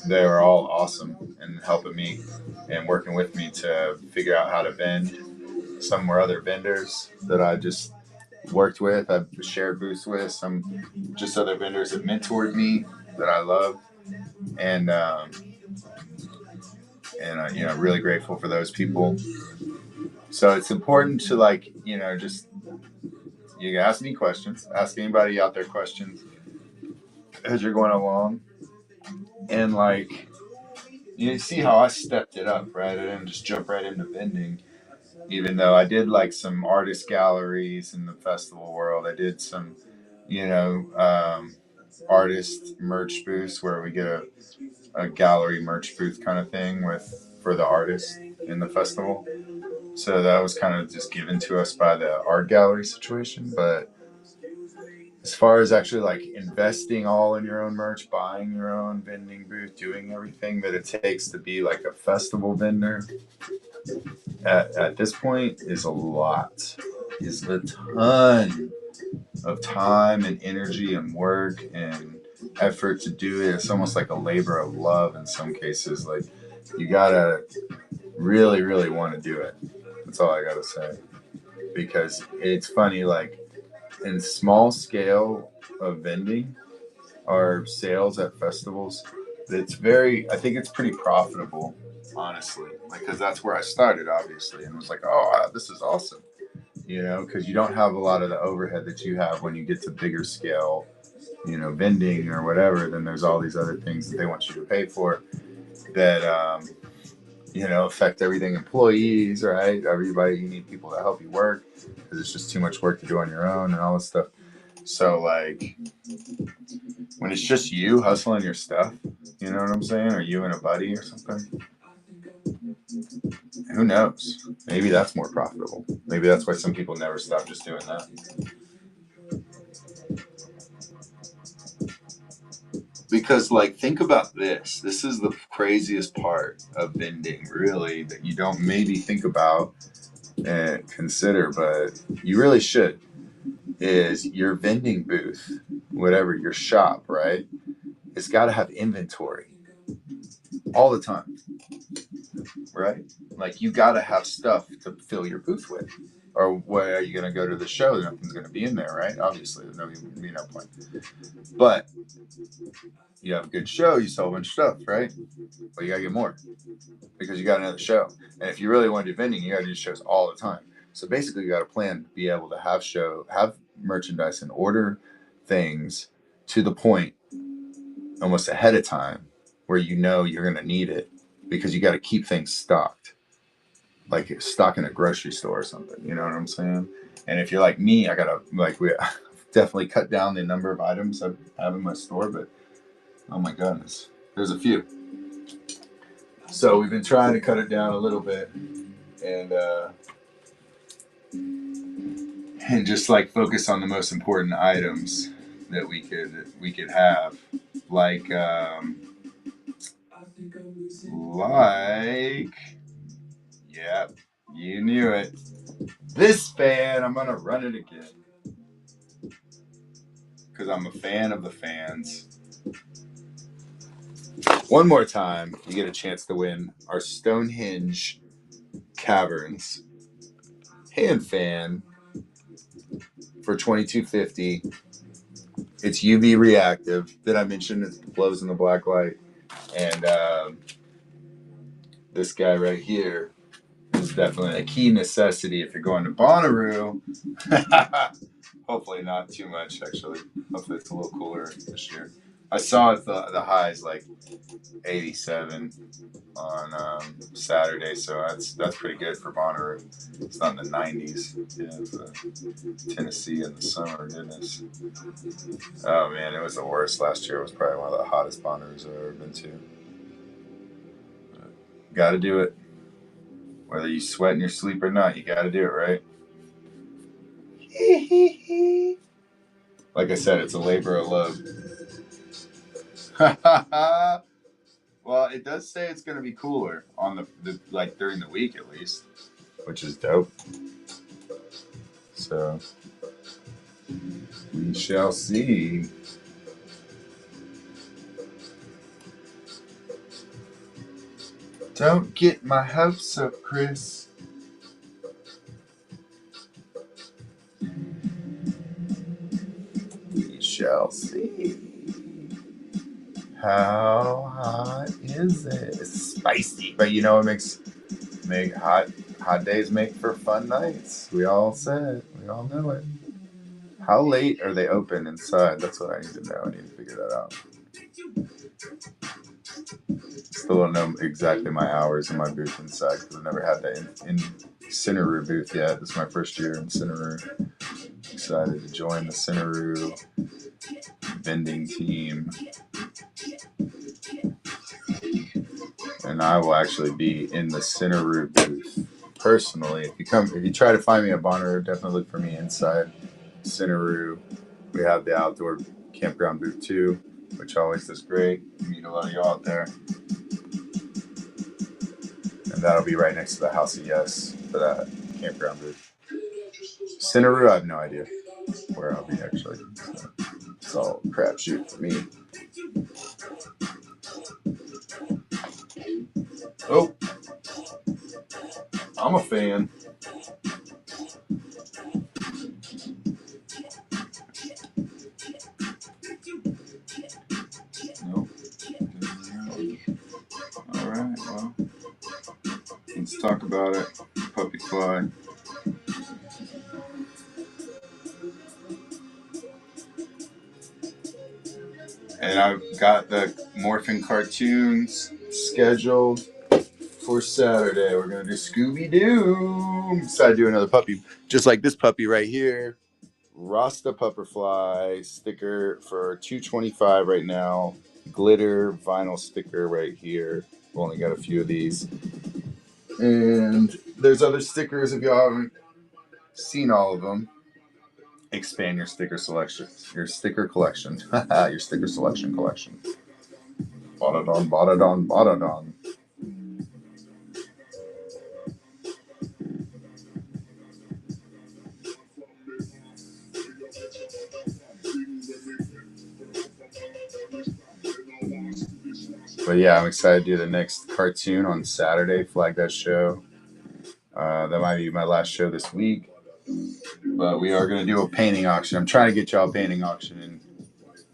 they were all awesome and helping me and working with me to figure out how to vend. Some were other vendors that I just worked with, I've shared booths with, some just other vendors that mentored me that I love, and really grateful for those people. So it's important to like, just you can ask me questions, ask anybody out there questions as you're going along, and like you see how I stepped it up, right? I didn't just jump right into vending, even though I did like some artist galleries in the festival world. I did some, artist merch booths where we get a gallery merch booth kind of thing for the artists in the festival. So that was kind of just given to us by the art gallery situation. But as far as actually like investing all in your own merch, buying your own vending booth, doing everything that it takes to be like a festival vendor at this point is a ton of time and energy and work and effort to do it. It's almost like a labor of love in some cases. Like you gotta really, really want to do it. That's all I gotta say. Because it's funny, like in small scale of vending or sales at festivals, I think it's pretty profitable, honestly. Like, because that's where I started, obviously. And it was like, oh, this is awesome. Because you don't have a lot of the overhead that you have when you get to bigger scale vending or whatever, then there's all these other things that they want you to pay for that affect everything. Employees, right? Everybody, you need people to help you work because it's just too much work to do on your own and all this stuff. So like when it's just you hustling your stuff, you know what I'm saying, or you and a buddy or something, who knows? Maybe that's more profitable. Maybe that's why some people never stop just doing that. Because, like, think about this. This is the craziest part of vending, really, that you don't maybe think about and consider, but you really should, is your vending booth, whatever, your shop, right? It's got to have inventory all the time, right? Like, you got to have stuff to fill your booth with. Or where are you going to go to the show? Nothing's going to be in there, right? Obviously, there's no point. But you have a good show, you sell a bunch of stuff, right? But you got to get more because you got another show. And if you really want to do vending, you got to do shows all the time. So basically, you got to plan to be able to have merchandise and order things to the point almost ahead of time where you're going to need it because you got to keep things stocked, like stock in a grocery store or something. You know what I'm saying? And if you're like me, I got to, we definitely cut down the number of items I have in my store, but oh my goodness, there's a few. So we've been trying to cut it down a little bit and just like focus on the most important items that we could have, like like yeah, you knew it. This fan, I'm gonna run it again because I'm a fan of the fans. One more time, you get a chance to win our Stonehenge Caverns hand fan for $22.50. It's UV reactive. Did I mention it glows in the black light? And this guy right here is definitely a key necessity if you're going to Bonnaroo. Hopefully not too much, actually. Hopefully it's a little cooler this year. I saw the highs like 87 on Saturday, so that's pretty good for Bonnaroo. It's not in the 90s. Yeah, Tennessee in the summer, goodness. Oh man, it was the worst last year. It was probably one of the hottest Bonnaroos I've ever been to. Got to do it. Whether you sweat in your sleep or not, you got to do it, right? Like I said, it's a labor of love. Well, it does say it's going to be cooler on the like during the week at least, which is dope. So we shall see. Don't get my hopes up, Chris. We shall see. How hot is it? It's spicy, but you know it make hot days make for fun nights. We all said, we all know it. How late are they open inside? That's what I need to know. I need to figure that out. Still don't know exactly my hours in my booth inside because I've never had that in Cinnaru booth yet. This is my first year in Cinnaru. Excited to join the Cinnaru vending team. And I will actually be in the Cinnaru booth personally. If you try to find me at Bonnaroo, definitely look for me inside Cinnaru. We have the outdoor campground booth too, which always is great. You meet a lot of y'all out there. And that'll be right next to the House of Yes for that campground booth. Cinnaru, I have no idea where I'll be actually. So it's all crapshoot for me. Oh, I'm a fan. Nope. All right, well, let's talk about it. Puppy fly. And I've got the Morphin cartoons scheduled for Saturday. We're gonna do Scooby Doo. Decided to do another puppy, just like this puppy right here. Rasta Pupperfly sticker for $2.25 right now. Glitter vinyl sticker right here. We've only got a few of these. And there's other stickers if y'all haven't seen all of them. Expand your sticker selection. Your sticker collection. Your sticker selection collection. Badadon, badadon, badadon. But yeah, I'm excited to do the next cartoon on Saturday. Flag that show. That might be my last show this week. But we are going to do a painting auction. I'm trying to get y'all a painting auction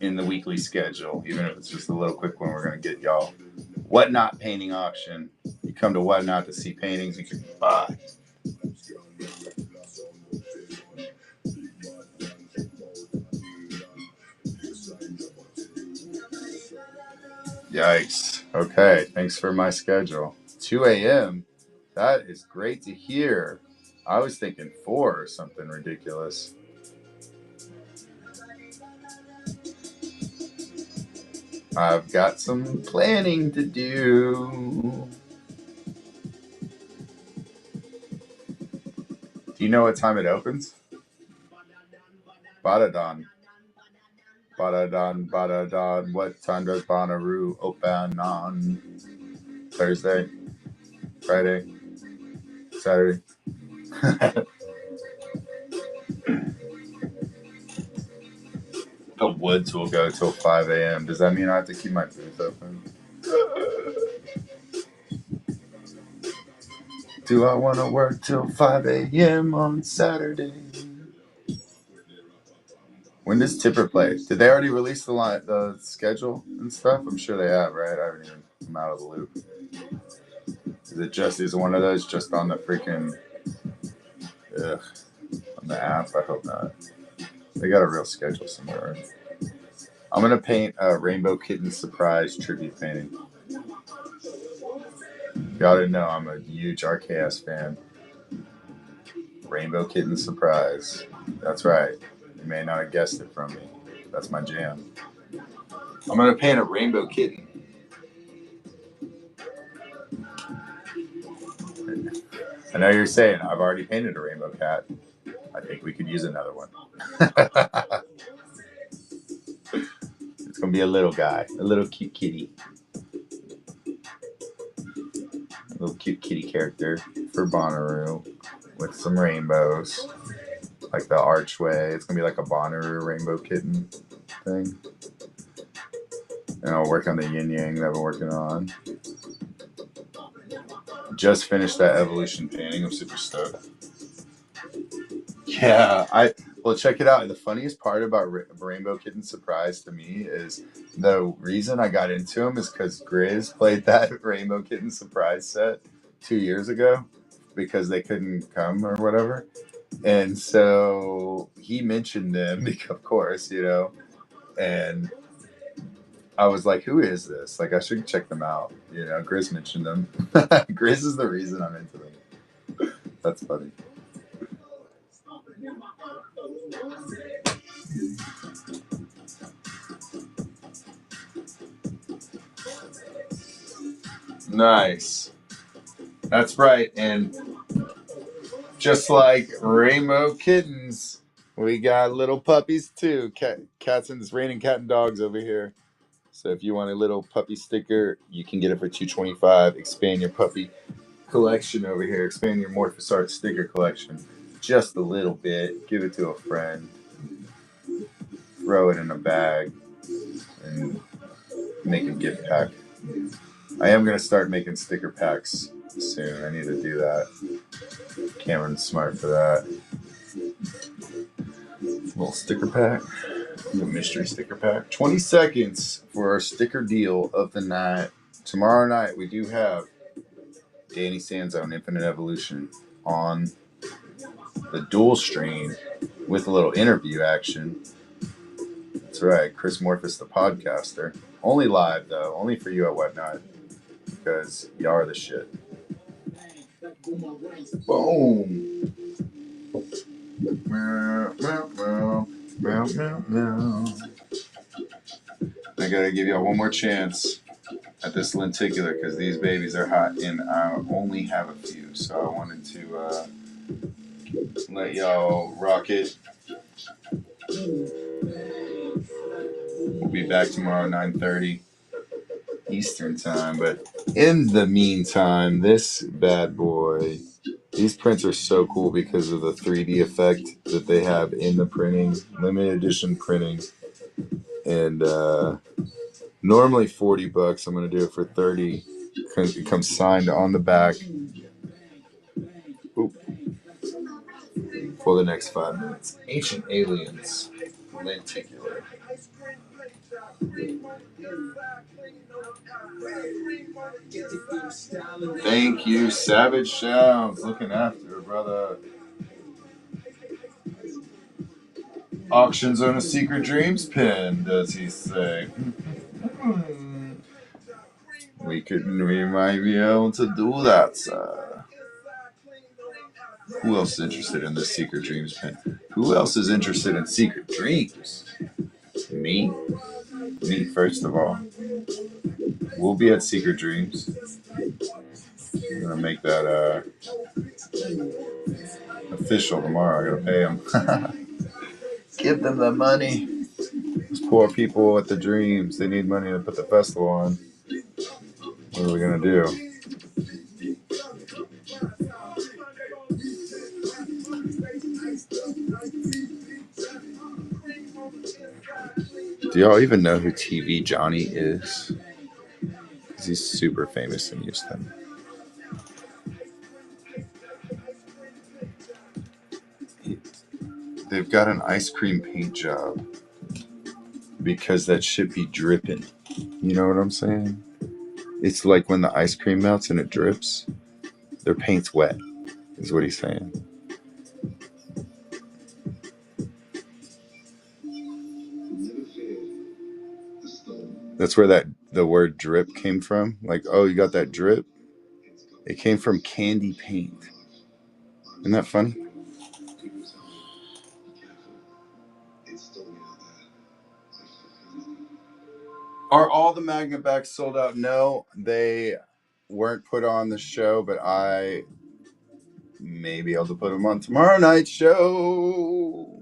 in the weekly schedule. Even if it's just a little quick one, we're going to get y'all Whatnot painting auction. You come to Whatnot to see paintings you can buy. Yikes. Okay, thanks for my schedule. 2 a.m. That is great to hear. I was thinking 4 or something ridiculous. I've got some planning to do. Do you know what time it opens? Badadon. Badadon, badadon. What time does Bonnaroo open on? Thursday? Friday? Saturday? The woods will go till 5 a.m. Does that mean I have to keep my booth open? Do I want to work till 5 a.m. on Saturday? When does Tipper play? Did they already release the schedule and stuff? I'm sure they have, right? I haven't even come out of the loop. Is one of those just on the freaking on the app? I hope not. They got a real schedule somewhere, right? I'm gonna paint a Rainbow Kitten surprise tribute painting. Y'all didn't know I'm a huge RKS fan. Rainbow Kitten surprise. That's right. You may not have guessed it from me. That's my jam. I'm gonna paint a rainbow kitten. I know you're saying I've already painted a rainbow cat. I think we could use another one. It's gonna be a little guy, a little cute kitty, a little cute kitty character for Bonnaroo with some rainbows, like the archway. It's gonna be like a Bonnaroo rainbow kitten thing. And I'll work on the yin yang that we're working on. Just finished that evolution painting. I'm super stoked. Yeah, well, check it out. The funniest part about Rainbow Kitten Surprise to me is the reason I got into him is because Grizz played that Rainbow Kitten Surprise set 2 years ago because they couldn't come or whatever, and so he mentioned them, of course, and I was like, "Who is this? Like, I should check them out." Grizz mentioned them. Grizz is the reason I'm into them. That's funny. Nice. That's right. And just like rainbow kittens, we got little puppies too. Cats and it's raining cat and dogs over here. So if you want a little puppy sticker, you can get it for $2.25. Expand your puppy collection over here. Expand your Morphous Art sticker collection just a little bit. Give it to a friend. Throw it in a bag and make a gift pack. I am going to start making sticker packs soon. I need to do that. Cameron's smart for that. Little sticker pack. A mystery sticker pack. 20 seconds for our sticker deal of the night. Tomorrow night we do have Danny Sanzone Infinite Evolution on the dual stream with a little interview action. That's right, Chris Morphus, the podcaster. Only live though, only for you at Whatnot, because y'all are the shit. Boom. Meow, meow, meow, meow, meow, meow. I gotta give y'all one more chance at this lenticular because these babies are hot and I only have a few, so I wanted to let y'all rock it. We'll be back tomorrow 9:30 Eastern time, but in the meantime, this bad boy, these prints are so cool because of the 3D effect that they have in the printing, limited edition printing, and normally $40. I'm gonna do it for 30 because it comes signed on the back. Oop. For the next 5 minutes. Ancient Aliens, lenticular. Thank you, Savage Sounds. Looking after, brother. Auctions on a Secret Dreams pin, does he say? We might be able to do that, sir. Who else is interested in this Secret Dreams pin? Who else is interested in Secret Dreams? Me. Me, first of all. We'll be at Secret Dreams. I'm gonna make that official tomorrow. I gotta pay them. Give them the money. Those poor people at the Dreams. They need money to put the festival on. What are we gonna do? Do y'all even know who TV Johnny is? Because he's super famous in Houston. They've got an ice cream paint job because that shit be dripping. You know what I'm saying? It's like when the ice cream melts and it drips, their paint's wet, is what he's saying. That's where the word drip came from. Like, oh, you got that drip? It came from candy paint. Isn't that funny? Are all the Magna backs sold out? No, they weren't put on the show, but I may be able to put them on tomorrow night's show.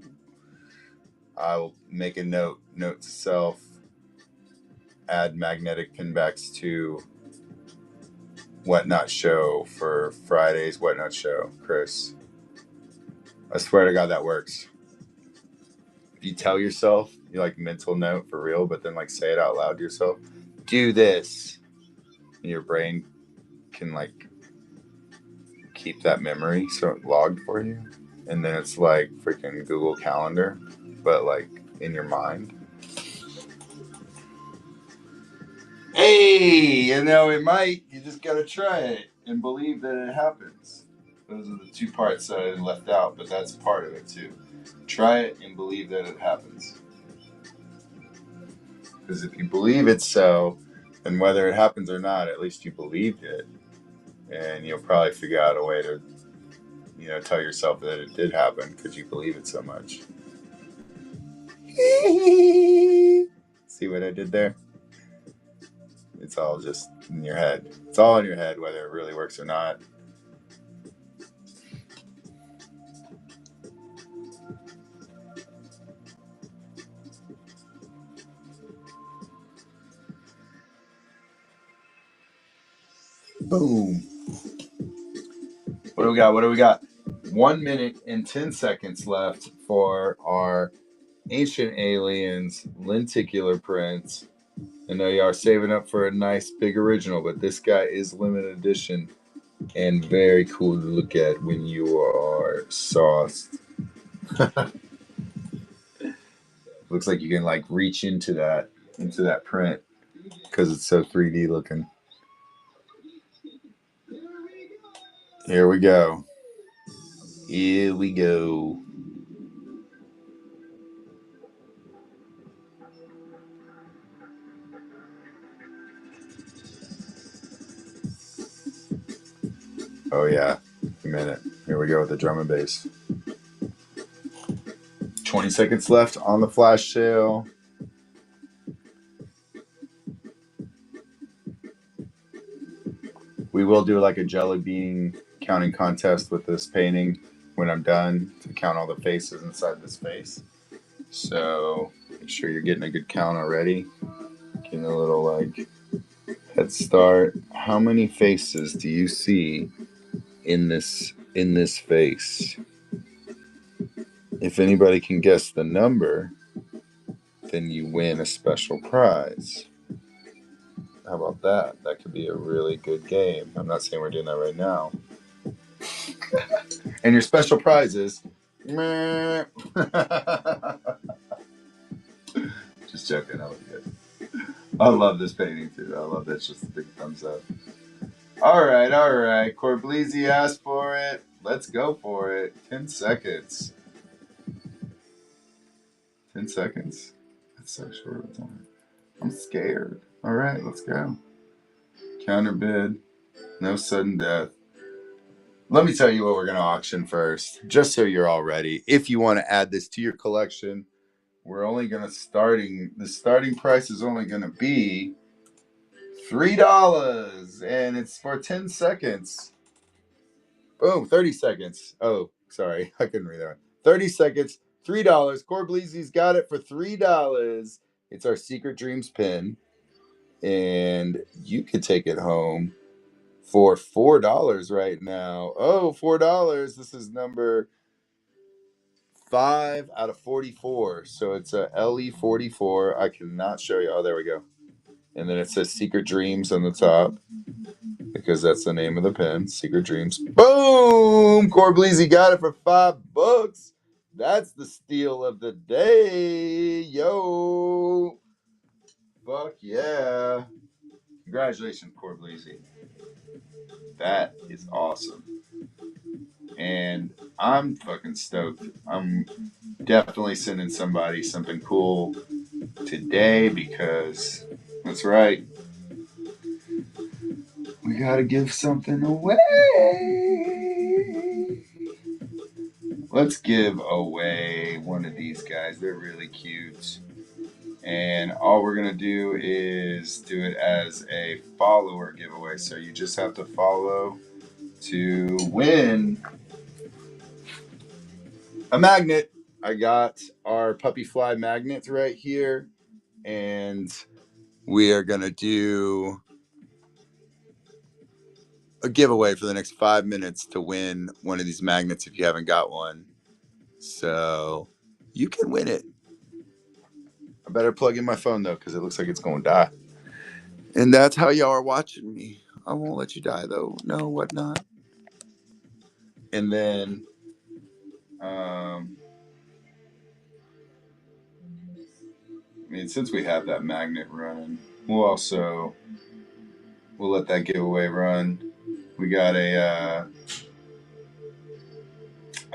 I will make a note to self, add magnetic pinbacks to Whatnot show for Friday's Whatnot show, Chris. I swear to God that works. If you tell yourself, you like mental note for real, but then like say it out loud to yourself, do this. And your brain can like keep that memory so it logged for you. And then it's like freaking Google Calendar, but like in your mind. Hey, it might. You just gotta try it and believe that it happens. Those are the two parts that I left out, but that's part of it too. Try it and believe that it happens. Because if you believe it's so, then whether it happens or not, at least you believed it. And you'll probably figure out a way to, tell yourself that it did happen because you believe it so much. See what I did there? It's all just in your head. It's all in your head, whether it really works or not. Boom. What do we got? 1 minute and 10 seconds left for our Ancient Aliens lenticular prints. I know y'all are saving up for a nice big original, but this guy is limited edition and very cool to look at when you are sauced. Looks like you can like reach into that print because it's so 3D looking. Here we go. Here we go. Oh yeah, a minute. Here we go with the drum and bass. 20 seconds left on the flash sale. We will do like a jelly bean counting contest with this painting when I'm done to count all the faces inside this face. So make sure you're getting a good count already. Getting a little like head start. How many faces do you see in this face? If anybody can guess the number, then you win a special prize. How about that? That could be a really good game. I'm not saying we're doing that right now. And your special prize is meh. Just joking. I love you guys. I love this painting too. I love that. It's just a big thumbs up. All right. Corblisi asked for it. Let's go for it. 10 seconds. 10 seconds. That's so short of time. I'm scared. All right, let's go. Counter bid. No sudden death. Let me tell you what we're going to auction first, just so you're all ready. If you want to add this to your collection, we're only going to the starting price is only going to be $3, and it's for 10 seconds. Boom, 30 seconds. Oh, sorry, I couldn't read that one. 30 seconds, $3. Corblisi's got it for $3. It's our Secret Dreams pin, and you could take it home for $4 right now. Oh, $4. This is number 5 out of 44. So it's a LE44. I cannot show you. Oh, there we go. And then it says Secret Dreams on the top because that's the name of the pen. Secret Dreams. Boom! Corblisi got it for $5. That's the steal of the day. Yo. Fuck yeah. Congratulations, Corblisi. That is awesome. And I'm fucking stoked. I'm definitely sending somebody something cool today because that's right. We gotta give something away. Let's give away one of these guys. They're really cute. And all we're going to do is do it as a follower giveaway. So you just have to follow to win a magnet. I got our puppy fly magnets right here. And we are going to do a giveaway for the next 5 minutes to win one of these magnets if you haven't got one. So you can win it. I better plug in my phone though, because it looks like it's going to die. And that's how y'all are watching me. I won't let you die though. No, whatnot. And then, I mean, since we have that magnet running, we'll let that giveaway run. We got oh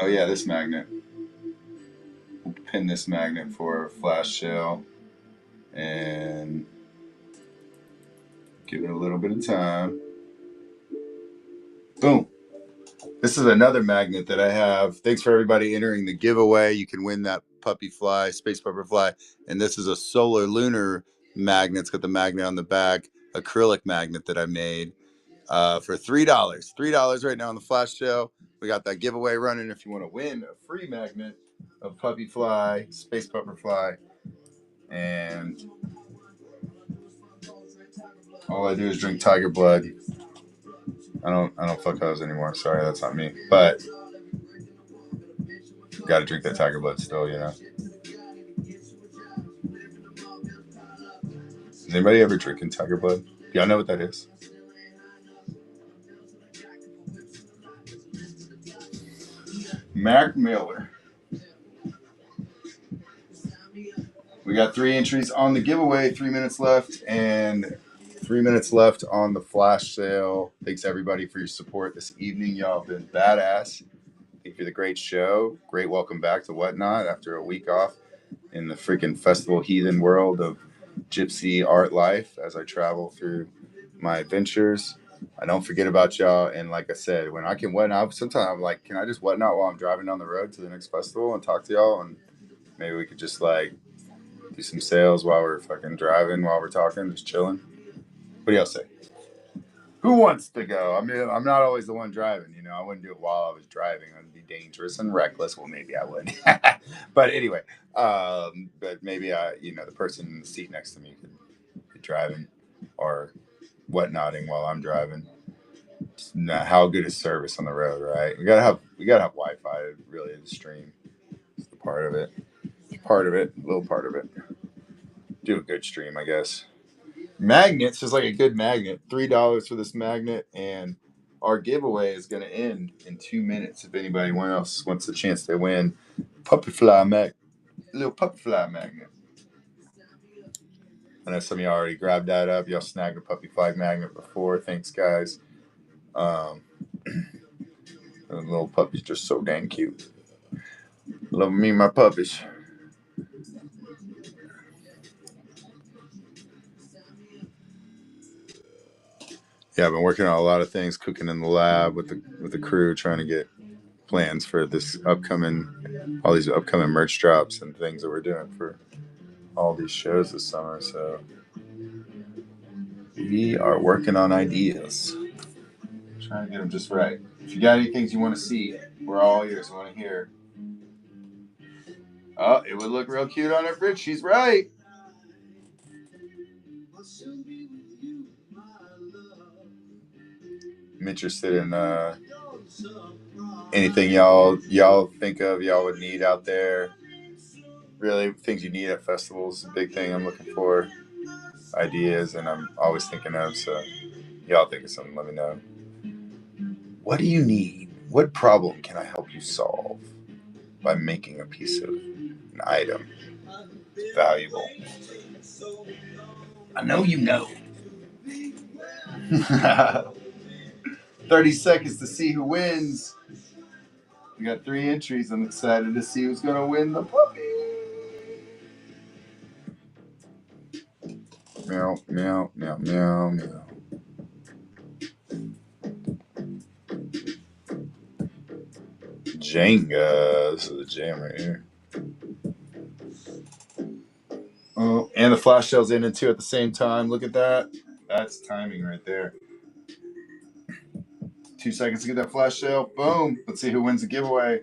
yeah, this magnet. We'll pin this magnet for a flash sale and give it a little bit of time. Boom. This is another magnet that I have. Thanks for everybody entering the giveaway. You can win that puppy fly, space pupper fly. And this is a solar lunar magnet. It's got the magnet on the back, acrylic magnet that I made for $3. $3 right now on the flash sale. We got that giveaway running if you want to win a free magnet of puppy fly, space pupper fly. And all I do is drink tiger blood. I don't fuck those anymore. Sorry, that's not me. But got to drink that tiger blood still, you know. Is anybody ever drinking tiger blood? Do y'all know what that is? Mac Miller. We got 3 entries on the giveaway, 3 minutes left, and 3 minutes left on the flash sale. Thanks everybody for your support this evening. Y'all have been badass. Thank you for the great show. Great welcome back to Whatnot after a week off in the freaking festival heathen world of gypsy art life as I travel through my adventures. I don't forget about y'all. And like I said, when sometimes I'm like, can I just whatnot while I'm driving down the road to the next festival and talk to y'all? And maybe we could just like do some sales while we're fucking driving, while we're talking, just chilling. What do y'all say? Who wants to go? I mean, I'm not always the one driving. I wouldn't do it while I was driving. I'd be dangerous and reckless. Well, maybe I would. But anyway, but maybe the person in the seat next to me could be driving or whatnotting while I'm driving. How good is service on the road, right? We gotta have Wi-Fi really to stream. It's the part of it. A little part of it. Do a good stream, I guess. Magnets is like a good magnet. $3 for this magnet, and our giveaway is going to end in 2 minutes. If anybody else wants a chance to win, little puppy fly magnet. I know some of y'all already grabbed that up. Y'all snagged a puppy fly magnet before. Thanks, guys. The little puppy's just so dang cute. Love me, my puppies. Yeah, I've been working on a lot of things, cooking in the lab with the crew, trying to get plans for all these upcoming merch drops and things that we're doing for all these shows this summer. So we are working on ideas, trying to get them just right. If you got any things you want to see, we're all ears. We want to hear. Oh, it would look real cute on her fridge. She's right. I'm interested in anything y'all think of, y'all would need out there. Really, things you need at festivals. A big thing I'm looking for. Ideas, and I'm always thinking of. So y'all think of something, let me know. What do you need? What problem can I help you solve by making a piece of an item valuable? I know you know. 30 seconds to see who wins. We got 3 entries. I'm excited to see who's going to win the puppy. Meow, meow, meow, meow, meow. Jenga. This is a jam right here. Oh, and the flash shell's in and two at the same time. Look at that. That's timing right there. 2 seconds to get that flash shell. Boom. Let's see who wins the giveaway.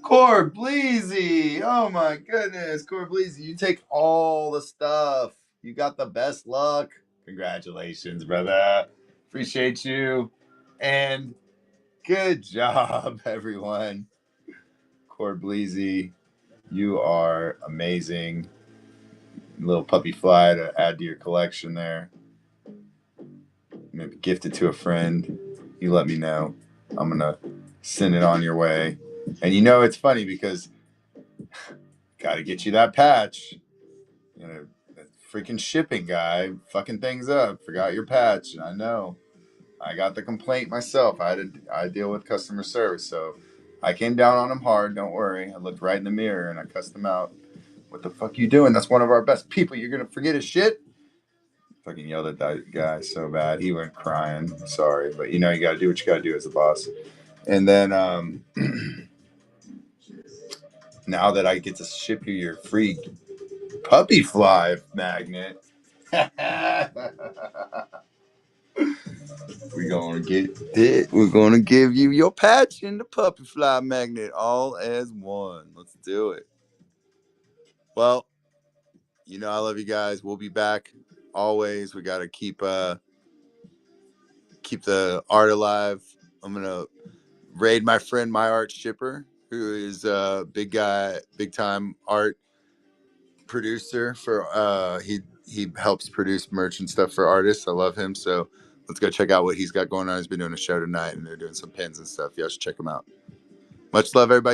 Corbleezy. Oh my goodness. Corbleezy, you take all the stuff. You got the best luck. Congratulations, brother. Appreciate you. And good job, everyone. Corbleezy, you are amazing. Little puppy fly to add to your collection there. Maybe gift it to a friend. You let me know. I'm going to send it on your way. And it's funny because got to get you that patch. The freaking shipping guy fucking things up. Forgot your patch. And I know. I got the complaint myself. I deal with customer service. So I came down on him hard. Don't worry. I looked right in the mirror and I cussed him out. What the fuck you doing? That's one of our best people. You're going to forget his shit? Fucking yelled at that guy so bad. He went crying. Sorry. But you got to do what you got to do as a boss. And then now that I get to ship you your free puppy fly magnet, we're gonna get it. We're gonna give you your patch and the puppy fly magnet all as one. Let's do it. Well, I love you guys. We'll be back always. We gotta keep the art alive. I'm gonna raid my friend My Art Shipper, who is a big time art producer for he helps produce merch and stuff for artists. I love him, so let's go check out what he's got going on. He's been doing a show tonight and they're doing some pins and stuff. Y'all should check him out. Much love, everybody.